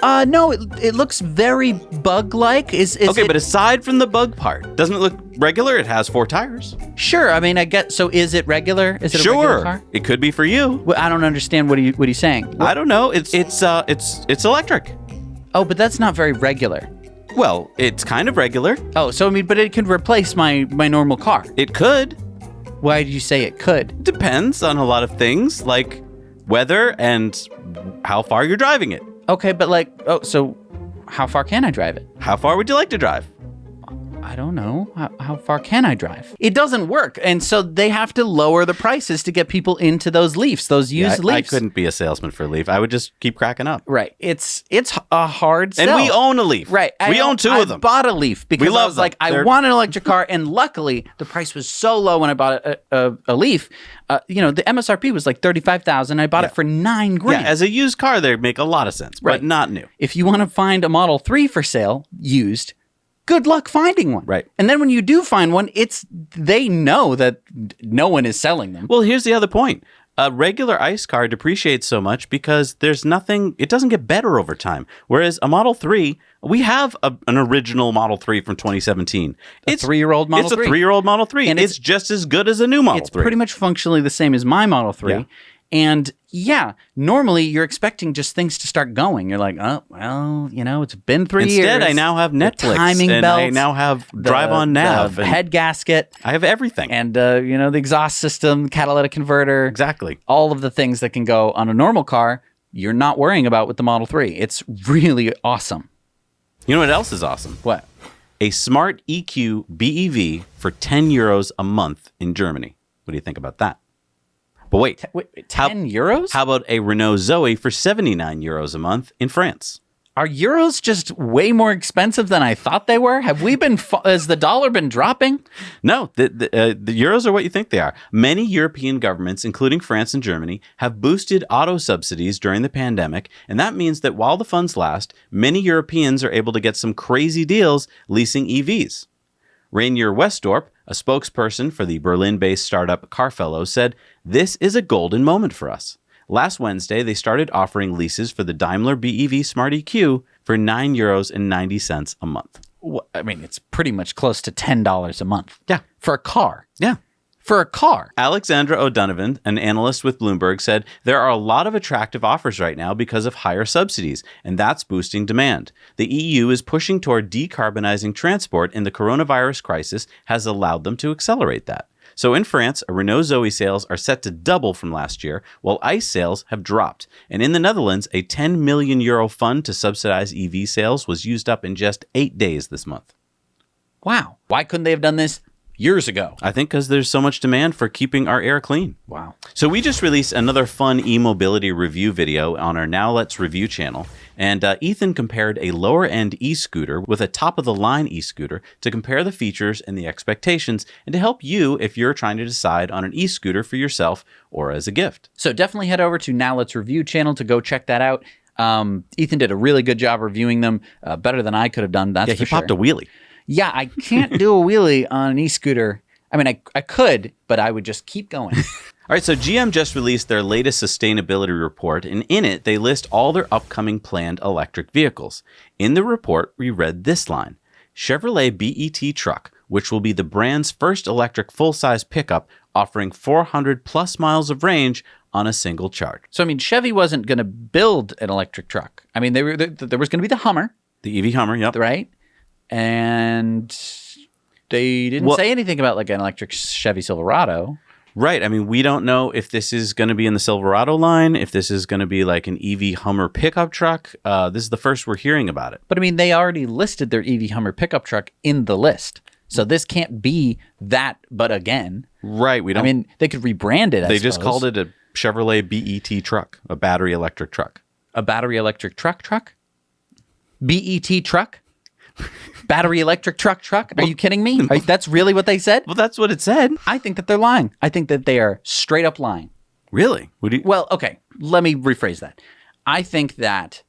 No, it looks very bug-like. Okay, but aside from the bug part, doesn't it look regular? It has 4 tires. Sure. I mean, so is it regular? Is it a regular car? It could be for you. Well, I don't understand what are you saying. I don't know. It's electric. Oh, but that's not very regular. Well, it's kind of regular. Oh, so I mean, but it could replace my normal car. It could. Why did you say it could? Depends on a lot of things like weather and how far you're driving it. Okay, but so how far can I drive it? How far would you like to drive? I don't know. How far can I drive? It doesn't work. And so they have to lower the prices to get people into those Leafs, those used Leafs. I couldn't be a salesman for a Leaf. I would just keep cracking up. Right. It's a hard sell. And we own a Leaf. Right. We own 2 of them. I bought a Leaf because we love I was like, I want an electric car. And luckily, the price was so low when I bought a Leaf. The MSRP was like $35,000. I bought it for $9,000. Yeah, as a used car, they make a lot of sense, but not new. If you want to find a Model 3 for sale, used, good luck finding one. Right. And then when you do find one, they know that no one is selling them. Well, here's the other point. A regular ICE car depreciates so much because it doesn't get better over time. Whereas a Model 3, we have an original Model 3 from 2017. It's a 3-year-old Model 3. It's a 3-year-old Model 3. And it's just as good as a new Model 3. It's pretty much functionally the same as my Model 3. Yeah. And yeah, normally you're expecting just things to start going. You're like, oh, well, it's been 3 years. Instead, I now have Netflix. Timing and belts, I now have Drive on Nav. The head gasket. I have everything. And, the exhaust system, catalytic converter. Exactly. All of the things that can go on a normal car, you're not worrying about with the Model 3. It's really awesome. You know what else is awesome? What? A smart EQ BEV for 10 euros a month in Germany. What do you think about that? But wait, 10 euros? How about a Renault Zoe for 79 euros a month in France? Are euros just way more expensive than I thought they were? Have we been, has the dollar been dropping? No, the euros are what you think they are. Many European governments, including France and Germany, have boosted auto subsidies during the pandemic, and that means that while the funds last, many Europeans are able to get some crazy deals leasing EVs. Rainier Westorp, A spokesperson for the Berlin-based startup Carfellow said, "This is a golden moment for us. Last Wednesday, they started offering leases for the Daimler BEV Smart EQ for €9.90 a month." I mean, it's pretty much close to $10 a month. Yeah. For a car. Yeah. For a car. Alexandra O'Donovan, an analyst with Bloomberg, said, "There are a lot of attractive offers right now because of higher subsidies, and that's boosting demand. The EU is pushing toward decarbonizing transport, and the coronavirus crisis has allowed them to accelerate that." So in France, Renault Zoe sales are set to double from last year, while ICE sales have dropped. And in the Netherlands, a €10 million fund to subsidize EV sales was used up in just 8 days this month. Wow. Why couldn't they have done this years ago? I think because there's so much demand for keeping our air clean. Wow. So we just released another fun e-mobility review video on our Now Let's Review channel. And Ethan compared a lower-end e-scooter with a top-of-the-line e-scooter to compare the features and the expectations and to help you if you're trying to decide on an e-scooter for yourself or as a gift. So definitely head over to Now Let's Review channel to go check that out. Ethan did a really good job reviewing them, better than I could have done. That's Yeah, he popped a wheelie. Yeah, I can't do a wheelie on an e-scooter. I mean, I could, but I would just keep going. All right, so GM just released their latest sustainability report, and in it, they list all their upcoming planned electric vehicles. In the report, we read this line: Chevrolet BET truck, which will be the brand's first electric full-size pickup, offering 400 plus miles of range on a single charge. So, I mean, Chevy wasn't going to build an electric truck. I mean, there was going to be the Hummer. The EV Hummer, yep. Right? And they didn't say anything about like an electric Chevy Silverado. Right. I mean, we don't know if this is going to be in the Silverado line, if this is going to be like an EV Hummer pickup truck. This is the first we're hearing about it. But I mean, they already listed their EV Hummer pickup truck in the list. So this can't be that, but again. Right. We don't. I mean, they could rebrand it, They just called it a Chevrolet BET truck, a battery electric truck. A battery electric truck? BET truck? Battery electric truck? Are you kidding me? That's really what they said? Well, that's what it said. I think that they're lying. I think that they are straight up lying. Really? Well, okay. Let me rephrase that. I think that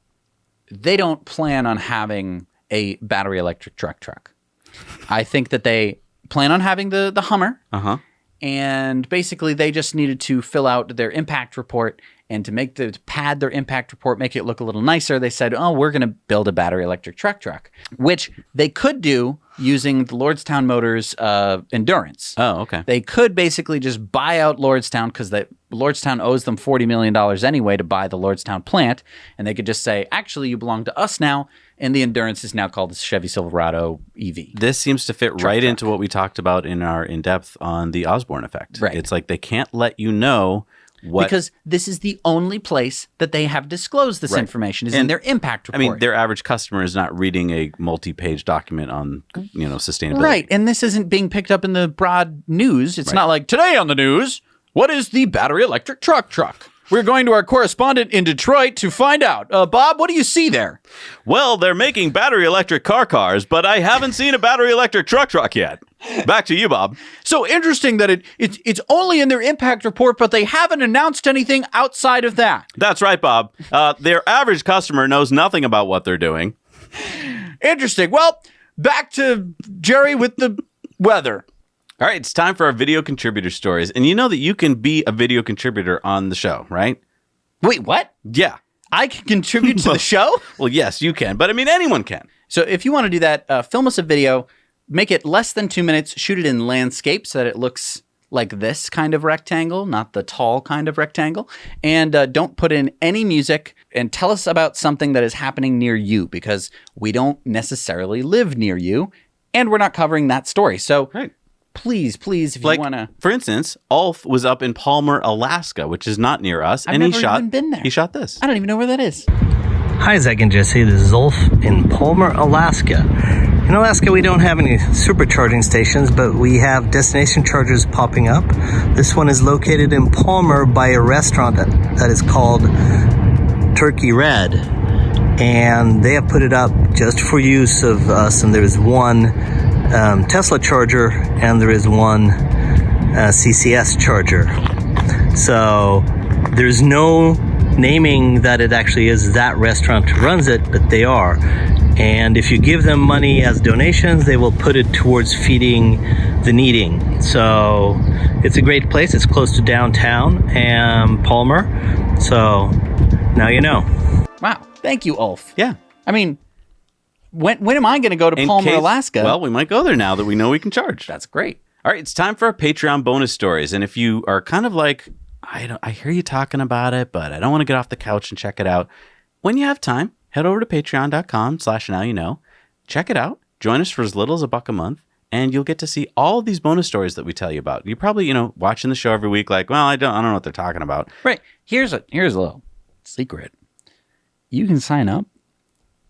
they don't plan on having a battery electric truck. I think that they plan on having the Hummer. Uh-huh. And basically, they just needed to fill out their impact report, and to pad their impact report, make it look a little nicer, they said, "Oh, we're going to build a battery electric truck," which they could do using the Lordstown Motors Endurance. Oh, okay. They could basically just buy out Lordstown because Lordstown owes them $40 million anyway to buy the Lordstown plant, and they could just say, "Actually, you belong to us now." And the Endurance is now called the Chevy Silverado EV. This seems to fit right into what we talked about in our in-depth on the Osborne effect. Right. It's like they can't let you know what... Because this is the only place that they have disclosed this information is in their impact report. I mean, their average customer is not reading a multi-page document on, sustainability. Right. And this isn't being picked up in the broad news. It's not like, today on the news, what is the battery electric truck? We're going to our correspondent in Detroit to find out. Bob, what do you see there? Well, they're making battery electric cars, but I haven't seen a battery electric truck yet. Back to you, Bob. So interesting that it's only in their impact report, but they haven't announced anything outside of that. That's right, Bob. Their average customer knows nothing about what they're doing. Interesting. Well, back to Jerry with the weather. All right, it's time for our video contributor stories. And you know that you can be a video contributor on the show, right? Wait, what? Yeah. I can contribute to the show? Well, yes, you can. But I mean, anyone can. So if you want to do that, film us a video, make it less than 2 minutes, shoot it in landscape so that it looks like this kind of rectangle, not the tall kind of rectangle. And don't put in any music, and tell us about something that is happening near you, because we don't necessarily live near you, and we're not covering that story. So Right. Please, if you want to. For instance, Ulf was up in Palmer, Alaska, which is not near us. I've never even been there. He shot this. I don't even know where that is. Hi, Zach and Jesse. This is Ulf in Palmer, Alaska. In Alaska, we don't have any supercharging stations, but we have destination chargers popping up. This one is located in Palmer by a restaurant that is called Turkey Red. And they have put it up just for use of us. And there's one Tesla charger, and there is one CCS charger. So there's no naming that it actually is that restaurant who runs it, but they are. And if you give them money as donations, they will put it towards feeding the needing. So it's a great place. It's close to downtown and Palmer. So now you know. Wow. Thank you, Ulf. Yeah. I mean, when am I going to go to Palmer, Alaska? Well, we might go there now that we know we can charge. That's great. All right, it's time for our Patreon bonus stories. And if you are kind of like, I hear you talking about it, but I don't want to get off the couch and check it out. When you have time, head over to patreon.com/nowyouknow. Check it out. Join us for as little as $1 a month, and you'll get to see all of these bonus stories that we tell you about. You're probably, watching the show every week like, well, I don't know what they're talking about. Right. Here's a little secret. You can sign up.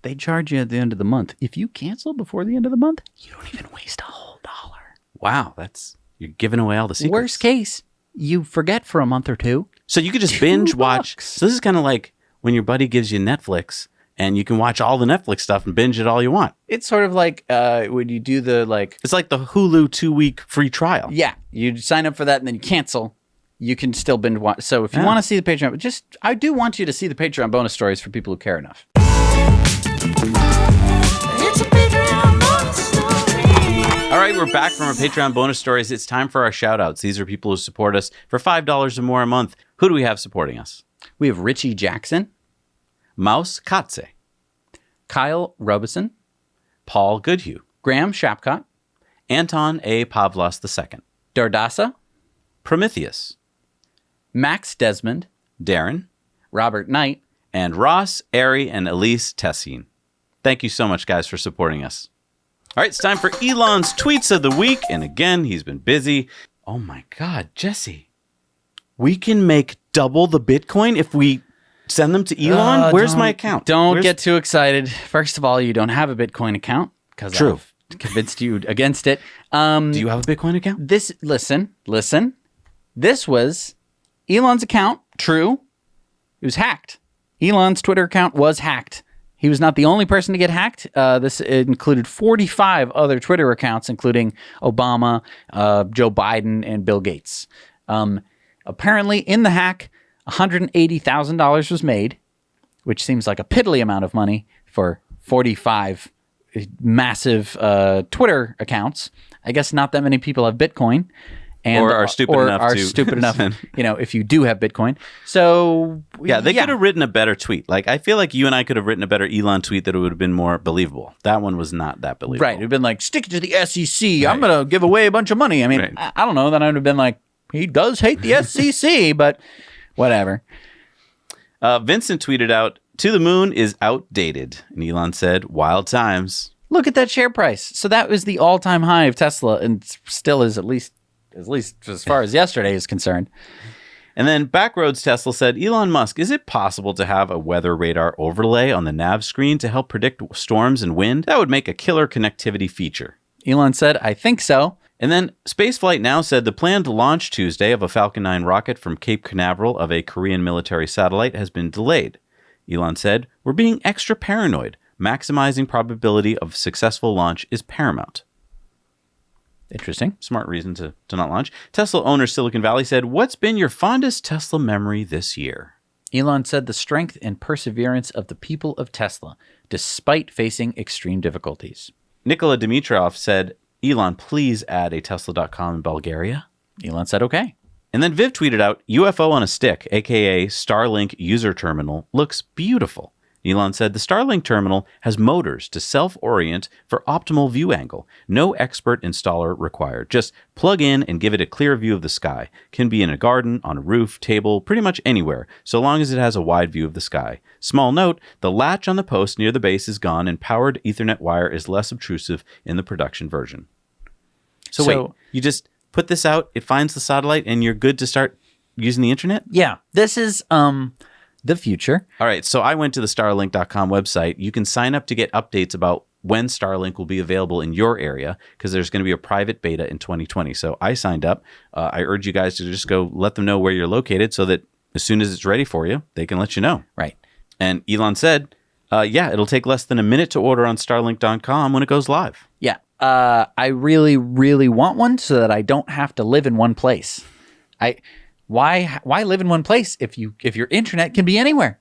They charge you at the end of the month. If you cancel before the end of the month, you don't even waste a whole $1. Wow, you're giving away all the secrets. Worst case, you forget for a month or two. So you could just binge watch. $2. So this is kind of like when your buddy gives you Netflix and you can watch all the Netflix stuff and binge it all you want. It's sort of like when you do It's like the Hulu 2-week free trial. Yeah, you sign up for that and then you cancel. You can still binge watch. So if you want to see the Patreon, I do want you to see the Patreon bonus stories for people who care enough. All right, we're back from our Patreon bonus stories. It's time for our shout outs. These are people who support us for $5 or more a month. Who do we have supporting us? We have Richie Jackson, Maus Katze, Kyle Robeson, Paul Goodhue, Graham Shapcott, Anton A. Pavlos II, Dardasa, Prometheus, Max Desmond, Darren, Robert Knight, and Ross, Ari, and Elise Tessin. Thank you so much, guys, for supporting us. All right, it's time for Elon's Tweets of the Week. And again, he's been busy. Oh my God, Jesse. We can make double the Bitcoin if we send them to Elon? Where's my account? Don't get too excited. First of all, you don't have a Bitcoin account because True. I've convinced you against it. Do you have a Bitcoin account? Listen. This was Elon's account. True. It was hacked. Elon's Twitter account was hacked. He was not the only person to get hacked. This included 45 other Twitter accounts, including Obama, Joe Biden, and Bill Gates. Apparently, in the hack, $180,000 was made, which seems like a piddly amount of money for 45 massive Twitter accounts. I guess not that many people have Bitcoin. Or are stupid enough to if you do have Bitcoin. So, they could have written a better tweet. Like, I feel like you and I could have written a better Elon tweet that it would have been more believable. That one was not that believable. Right. It would have been like, stick it to the SEC. Right. I'm going to give away a bunch of money. I mean, right. I don't know. Then I would have been like, he does hate the SEC, but whatever. Vincent tweeted out, "To the moon is outdated." And Elon said, "Wild times." Look at that share price. So that was the all-time high of Tesla and still is at least as far as yesterday is concerned. And then Backroads Tesla said, "Elon Musk, is it possible to have a weather radar overlay on the nav screen to help predict storms and wind? That would make a killer connectivity feature." Elon said, "I think so." And then Spaceflight Now said the planned launch Tuesday of a Falcon 9 rocket from Cape Canaveral of a Korean military satellite has been delayed. Elon said, "We're being extra paranoid. Maximizing probability of successful launch is paramount." Interesting. Smart reason to not launch. Tesla owner Silicon Valley said, "What's been your fondest Tesla memory this year?" Elon said the strength and perseverance of the people of Tesla, despite facing extreme difficulties. Nikola Dimitrov said, "Elon, please add a Tesla.com in Bulgaria." Elon said, okay. And then Viv tweeted out, "UFO on a stick, aka Starlink user terminal, looks beautiful." Elon said the Starlink terminal has motors to self-orient for optimal view angle. No expert installer required. Just plug in and give it a clear view of the sky. Can be in a garden, on a roof, table, pretty much anywhere, so long as it has a wide view of the sky. Small note, the latch on the post near the base is gone and powered Ethernet wire is less obtrusive in the production version. So wait, you just put this out, it finds the satellite, and you're good to start using the internet? Yeah, this is the future. All right, so I went to the Starlink.com website. You can sign up to get updates about when Starlink will be available in your area because there's going to be a private beta in 2020. So I signed up. I urge you guys to just go let them know where you're located so that as soon as it's ready for you, they can let you know. Right. And Elon said, it'll take less than a minute to order on Starlink.com when it goes live. Yeah. I really, really want one so that I don't have to live in one place. Why live in one place if your internet can be anywhere?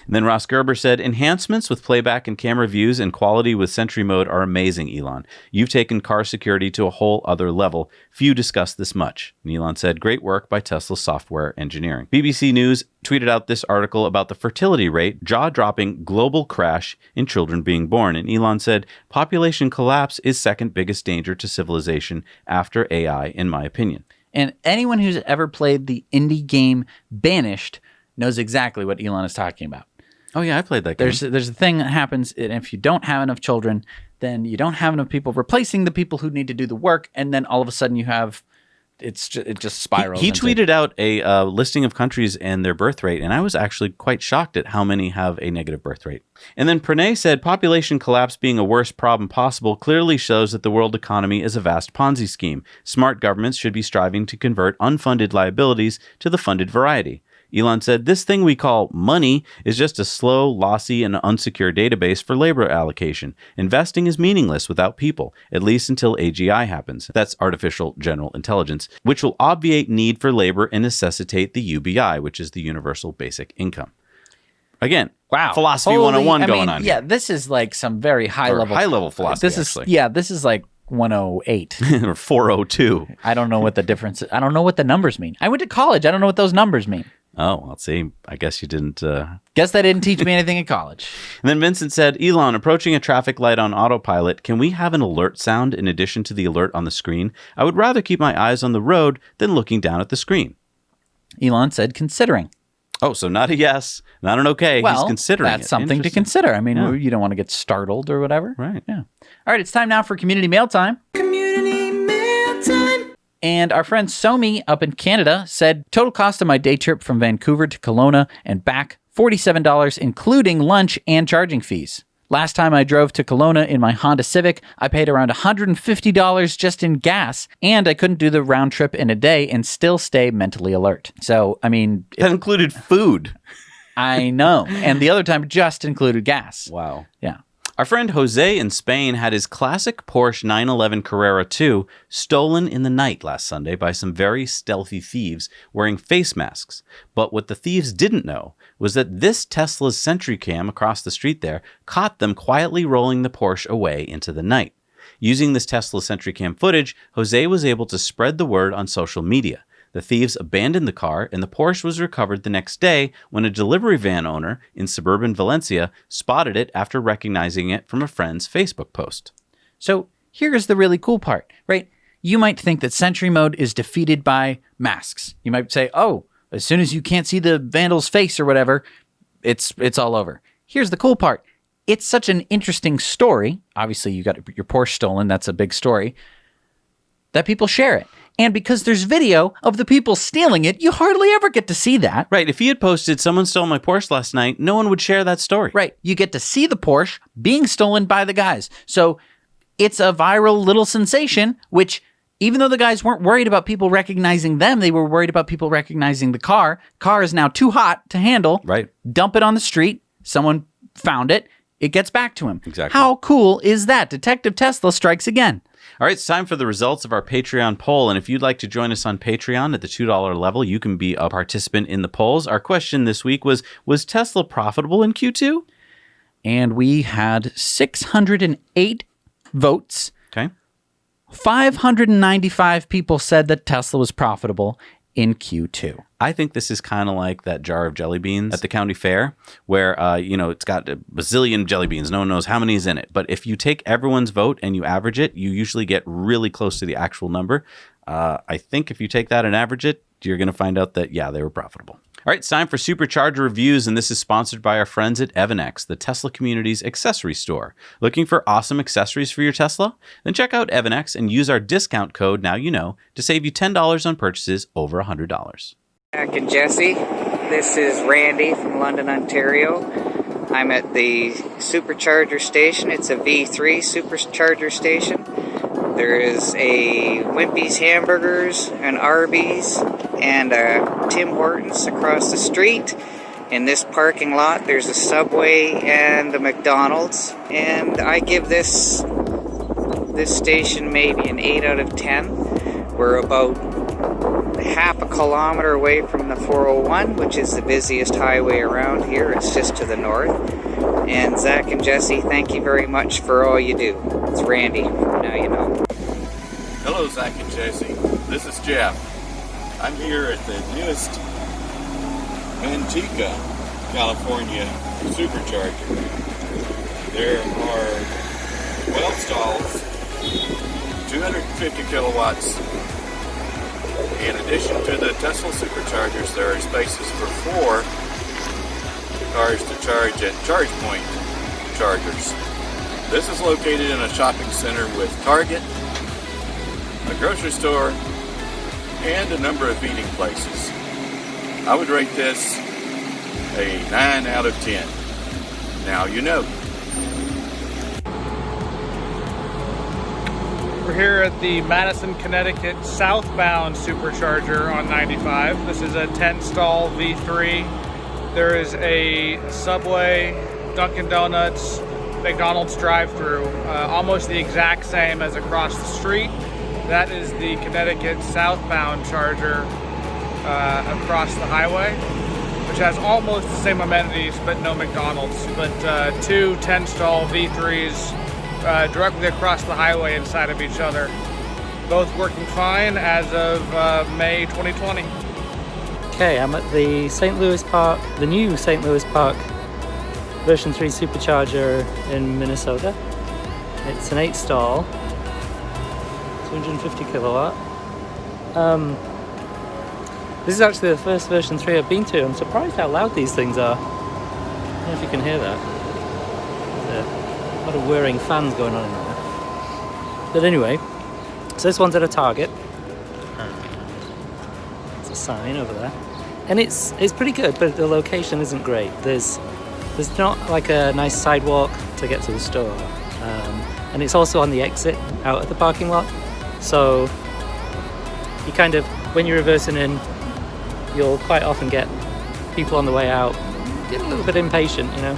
And then Ross Gerber said, enhancements with playback and camera views and quality with Sentry Mode are amazing, Elon. You've taken car security to a whole other level. Few discuss this much. And Elon said, great work by Tesla software engineering. BBC News tweeted out this article about the fertility rate, jaw-dropping global crash in children being born. And Elon said, population collapse is second biggest danger to civilization after AI, in my opinion. And anyone who's ever played the indie game Banished knows exactly what Elon is talking about. Oh, yeah, I played that game. There's a thing that happens, and if you don't have enough children, then you don't have enough people replacing the people who need to do the work, and then all of a sudden you have, it just spirals. He tweeted out a listing of countries and their birth rate, and I was actually quite shocked at how many have a negative birth rate. And then Pranay said, population collapse being a worst problem possible clearly shows that the world economy is a vast Ponzi scheme. Smart governments should be striving to convert unfunded liabilities to the funded variety. Elon said, this thing we call money is just a slow, lossy, and unsecure database for labor allocation. Investing is meaningless without people, at least until AGI happens. That's artificial general intelligence, which will obviate need for labor and necessitate the UBI, which is the universal basic income. Again, wow. Philosophy 101 going on yeah, here. this is like some very high-level philosophy, this is like 108. or 402. I don't know what the difference is. I don't know what the numbers mean. I went to college. I don't know what those numbers mean. Oh, let's see. I guess you didn't... Guess they didn't teach me anything in college. And then Vincent said, Elon, approaching a traffic light on autopilot, can we have an alert sound in addition to the alert on the screen? I would rather keep my eyes on the road than looking down at the screen. Elon said, considering. Oh, so not a yes, not an okay. Well, he's considering that's it. something to consider. I mean, you don't want to get startled or whatever. Right. Yeah. All right, it's time now for Community Mail Time. Community Mail Time. And our friend Somi up in Canada said, total cost of my day trip from Vancouver to Kelowna and back, $47, including lunch and charging fees. Last time I drove to Kelowna in my Honda Civic, I paid around $150 just in gas, and I couldn't do the round trip in a day and still stay mentally alert. So, I mean... That included food. I know. And the other time just included gas. Wow. Yeah. Our friend Jose in Spain had his classic Porsche 911 Carrera 2 stolen in the night last Sunday by some very stealthy thieves wearing face masks. But what the thieves didn't know was that this Tesla's Sentry Cam across the street there caught them quietly rolling the Porsche away into the night. Using this Tesla Sentry Cam footage, Jose was able to spread the word on social media. The thieves abandoned the car, and the Porsche was recovered the next day when a delivery van owner in suburban Valencia spotted it after recognizing it from a friend's Facebook post. So here's the really cool part, right? You might think that Sentry Mode is defeated by masks. You might say, oh, as soon as you can't see the vandal's face or whatever, it's all over. Here's the cool part. It's such an interesting story. Obviously, you got your Porsche stolen. That's a big story. That people share it. And because there's video of the people stealing it, you hardly ever get to see that. Right. If he had posted, someone stole my Porsche last night, no one would share that story. Right. You get to see the Porsche being stolen by the guys. So it's a viral little sensation, which even though the guys weren't worried about people recognizing them, they were worried about people recognizing the car. Car is now too hot to handle. Right. Dump it on the street. Someone found it. It gets back to him. Exactly. How cool is that? Detective Tesla strikes again. All right, it's time for the results of our Patreon poll. And if you'd like to join us on Patreon at the $2 level, you can be a participant in the polls. Our question this week was Tesla profitable in Q2? And we had 608 votes. Okay. 595 people said that Tesla was profitable in Q2. I think this is kind of like that jar of jelly beans at the county fair where, it's got a bazillion jelly beans. No one knows how many is in it. But if you take everyone's vote and you average it, you usually get really close to the actual number. I think if you take that and average it, you're going to find out that, yeah, they were profitable. All right, it's time for Supercharger Reviews, and this is sponsored by our friends at Evannex, the Tesla community's accessory store. Looking for awesome accessories for your Tesla? Then check out Evannex and use our discount code, nowyouknow, to save you $10 on purchases over $100. Jack and Jesse, this is Randy from London, Ontario. I'm at the Supercharger station. It's a V3 Supercharger station. There is a Wimpy's Hamburgers, an Arby's, and a Tim Hortons across the street. In this parking lot, there's a Subway and a McDonald's. And I give this station maybe an 8 out of 10. We're about half a kilometer away from the 401, which is the busiest highway around here. It's just to the north. And Zach and Jesse, thank you very much for all you do. It's Randy from Now You Know. Hello, Zach and Jesse. This is Jeff. I'm here at the newest Manteca, California Supercharger. There are 12 stalls, 250 kilowatts. In addition to the Tesla Superchargers, there are spaces for 4 cars to charge at ChargePoint chargers. This is located in a shopping center with Target, a grocery store, and a number of feeding places. I would rate this a 9 out of 10. Now you know. We're here at the Madison, Connecticut southbound Supercharger on 95. This is a 10-stall V3. There is a Subway, Dunkin' Donuts, McDonald's drive-thru, almost the exact same as across the street. That is the Connecticut southbound charger across the highway, which has almost the same amenities but no McDonald's. But 2 10-stall V3s directly across the highway inside of each other. Both working fine as of May 2020. Okay, I'm at the St. Louis Park, the new St. Louis Park version 3 Supercharger in Minnesota. It's an 8-stall, 250 kilowatt. This is actually the first version 3 I've been to. I'm surprised how loud these things are. I don't know if you can hear that. There's a lot of whirring fans going on in there. But anyway, so this one's at a Target. There's a sign over there. And it's pretty good, but the location isn't great. There's not like a nice sidewalk to get to the store. And it's also on the exit out of the parking lot. So you kind of, when you're reversing in, you'll quite often get people on the way out get a little bit impatient, you know,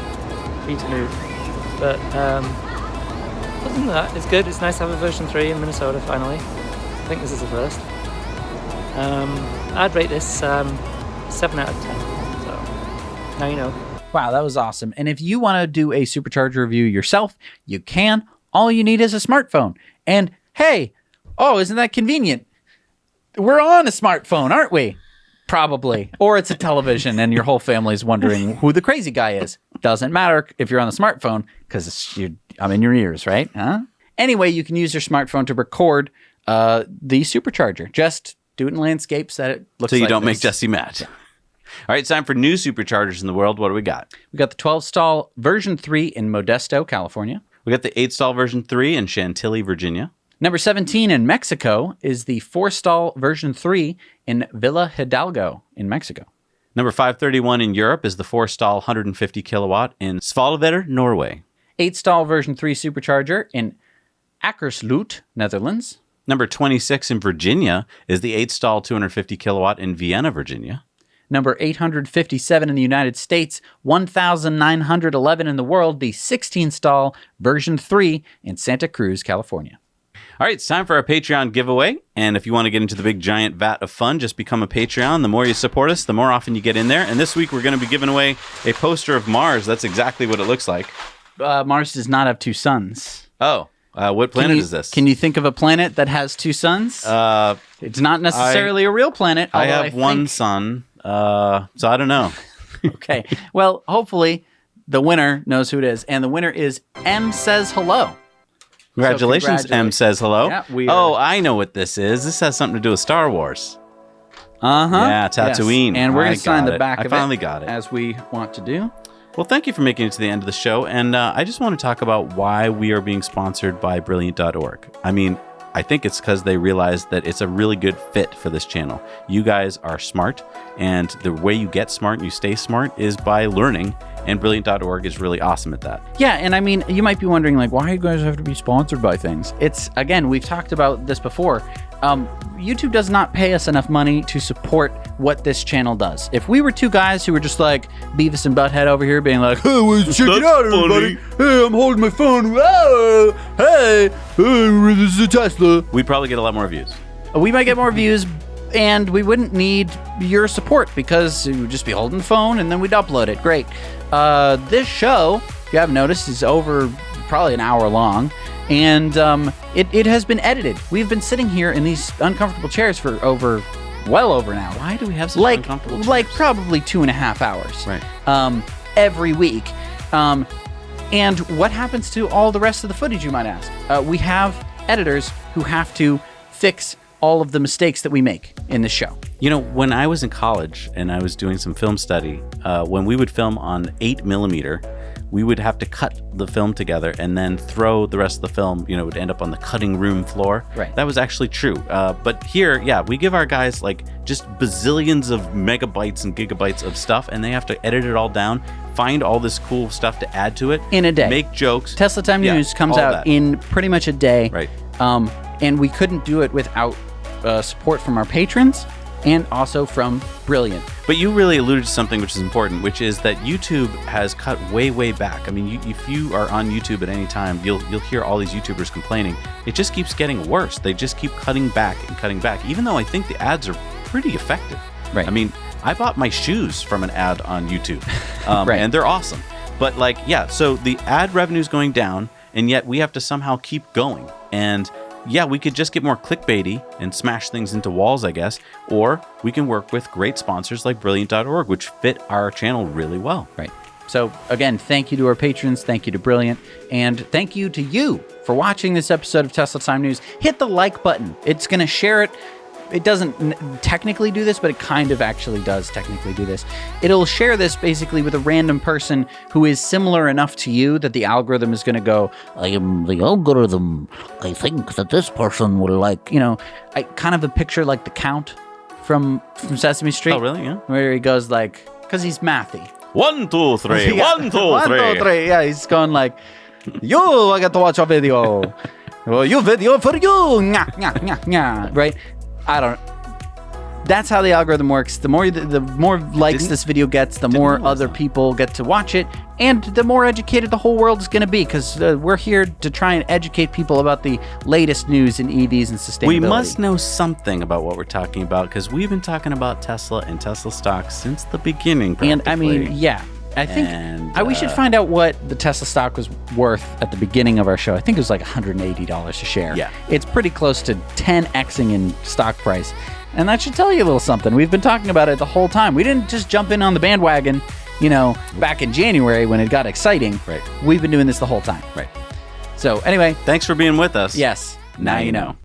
for you to move. But other than that, it's good. It's nice to have a version 3 in Minnesota finally. I think this is the first. I'd rate this 7 out of 10. So now you know. Wow, that was awesome. And if you want to do a Supercharger review yourself, you can. All you need is a smartphone. And hey, oh, isn't that convenient? We're on a smartphone, aren't we? Probably. Or it's a television and your whole family's wondering who the crazy guy is. Doesn't matter if you're on the smartphone because I'm in your ears, right? Huh? Anyway, you can use your smartphone to record the Supercharger. Just do it in landscapes that it looks like so you don't this. make Jesse mad. All right, it's time for new Superchargers in the world. What do we got? We got the 12-stall version 3 in Modesto, California. We got the 8-stall version 3 in Chantilly, Virginia. Number 17 in Mexico is the 4-stall version 3 in Villa Hidalgo in Mexico. Number 531 in Europe is the 4-stall 150 kilowatt in Svalbard, Norway. 8-stall version 3 Supercharger in Akersloot, Netherlands. Number 26 in Virginia is the 8-stall 250 kilowatt in Vienna, Virginia. Number 857 in the United States, 1,911 in the world, the 16-stall version 3 in Santa Cruz, California. All right, it's time for our Patreon giveaway. And if you want to get into the big giant vat of fun, just become a Patreon. The more you support us, the more often you get in there. And this week, we're going to be giving away a poster of Mars. That's exactly what it looks like. Mars does not have 2 suns. Oh, what planet is this? Can you think of a planet that has 2 suns? It's not necessarily a real planet. I have one sun, so I don't know. Okay. Well, hopefully the winner knows who it is. And the winner is M Says Hello. Congratulations, M Says Hello. Yeah, oh, I know what this is. This has something to do with Star Wars. Uh-huh. Yeah, Tatooine. Yes. And we're going to sign the back of it. I finally got it. As we want to do. Well, thank you for making it to the end of the show. And I just want to talk about why we are being sponsored by Brilliant.org. I mean, I think it's because they realized that it's a really good fit for this channel. You guys are smart, and the way you get smart and you stay smart is by learning, and Brilliant.org is really awesome at that. Yeah, and I mean, you might be wondering, like, why do you guys have to be sponsored by things? It's, again, we've talked about this before. YouTube does not pay us enough money to support what this channel does. If we were 2 guys who were just like Beavis and Butthead over here being like, hey, well, check it out, everybody. Hey, I'm holding my phone. Whoa. Hey, this is a Tesla. We'd probably get a lot more views. We might get more views, and we wouldn't need your support because it would just be holding the phone and then we'd upload it. Great. This show, if you haven't noticed, is over probably an hour long, and it has been edited. We've been sitting here in these uncomfortable chairs for well over an hour. Why do we have such uncomfortable chairs? Like probably 2.5 hours. Right. Every week. And what happens to all the rest of the footage, you might ask? We have editors who have to fix all of the mistakes that we make in this show. You know, when I was in college and I was doing some film study, when we would film on 8mm, we would have to cut the film together and then throw the rest of the film, it would end up on the cutting room floor. Right. That was actually true. But here, we give our guys like just bazillions of megabytes and gigabytes of stuff, and they have to edit it all down, find all this cool stuff to add to it. In a day. Make jokes. Tesla Time News comes all out that. in pretty much a day. Right. And we couldn't do it without support from our patrons and also from Brilliant. But you really alluded to something which is important, which is that YouTube has cut way, way back. I mean, if you are on YouTube at any time, you'll hear all these YouTubers complaining. It just keeps getting worse. They just keep cutting back and cutting back, even though I think the ads are pretty effective. Right. I mean, I bought my shoes from an ad on YouTube, Right. and they're awesome. But so the ad revenue is going down, and yet we have to somehow keep going. And we could just get more clickbaity and smash things into walls, I guess, or we can work with great sponsors like Brilliant.org, which fit our channel really well. Right. So again, thank you to our patrons, thank you to Brilliant, and thank you to you for watching this episode of Tesla Time News. Hit the like button. It's going to share it. It doesn't technically do this, but it kind of actually does technically do this. It'll share this basically with a random person who is similar enough to you that the algorithm is going to go, I am the algorithm. I think that this person will like. I kind of a picture like the Count from Sesame Street. Oh, really? Yeah. Where he goes like, because he's mathy. 1, 2, 3. Yeah. 1, 2, 3. 1, 2, 3. Yeah, he's going like, yo, I got to watch a video. Well, you video for you. Nya, nya, nya, nya. Right? I don't. That's how the algorithm works. The more likes this video gets, the more other people get to watch it, and the more educated the whole world is going to be, because we're here to try and educate people about the latest news in EVs and sustainability. We must know something about what we're talking about, because we've been talking about Tesla and Tesla stocks since the beginning, And I mean, practically. I think we should find out what the Tesla stock was worth at the beginning of our show. I think it was like $180 a share. Yeah. It's pretty close to 10xing in stock price. And that should tell you a little something. We've been talking about it the whole time. We didn't just jump in on the bandwagon, back in January when it got exciting. Right. We've been doing this the whole time. Right. So anyway. Thanks for being with us. Yes. Now you know.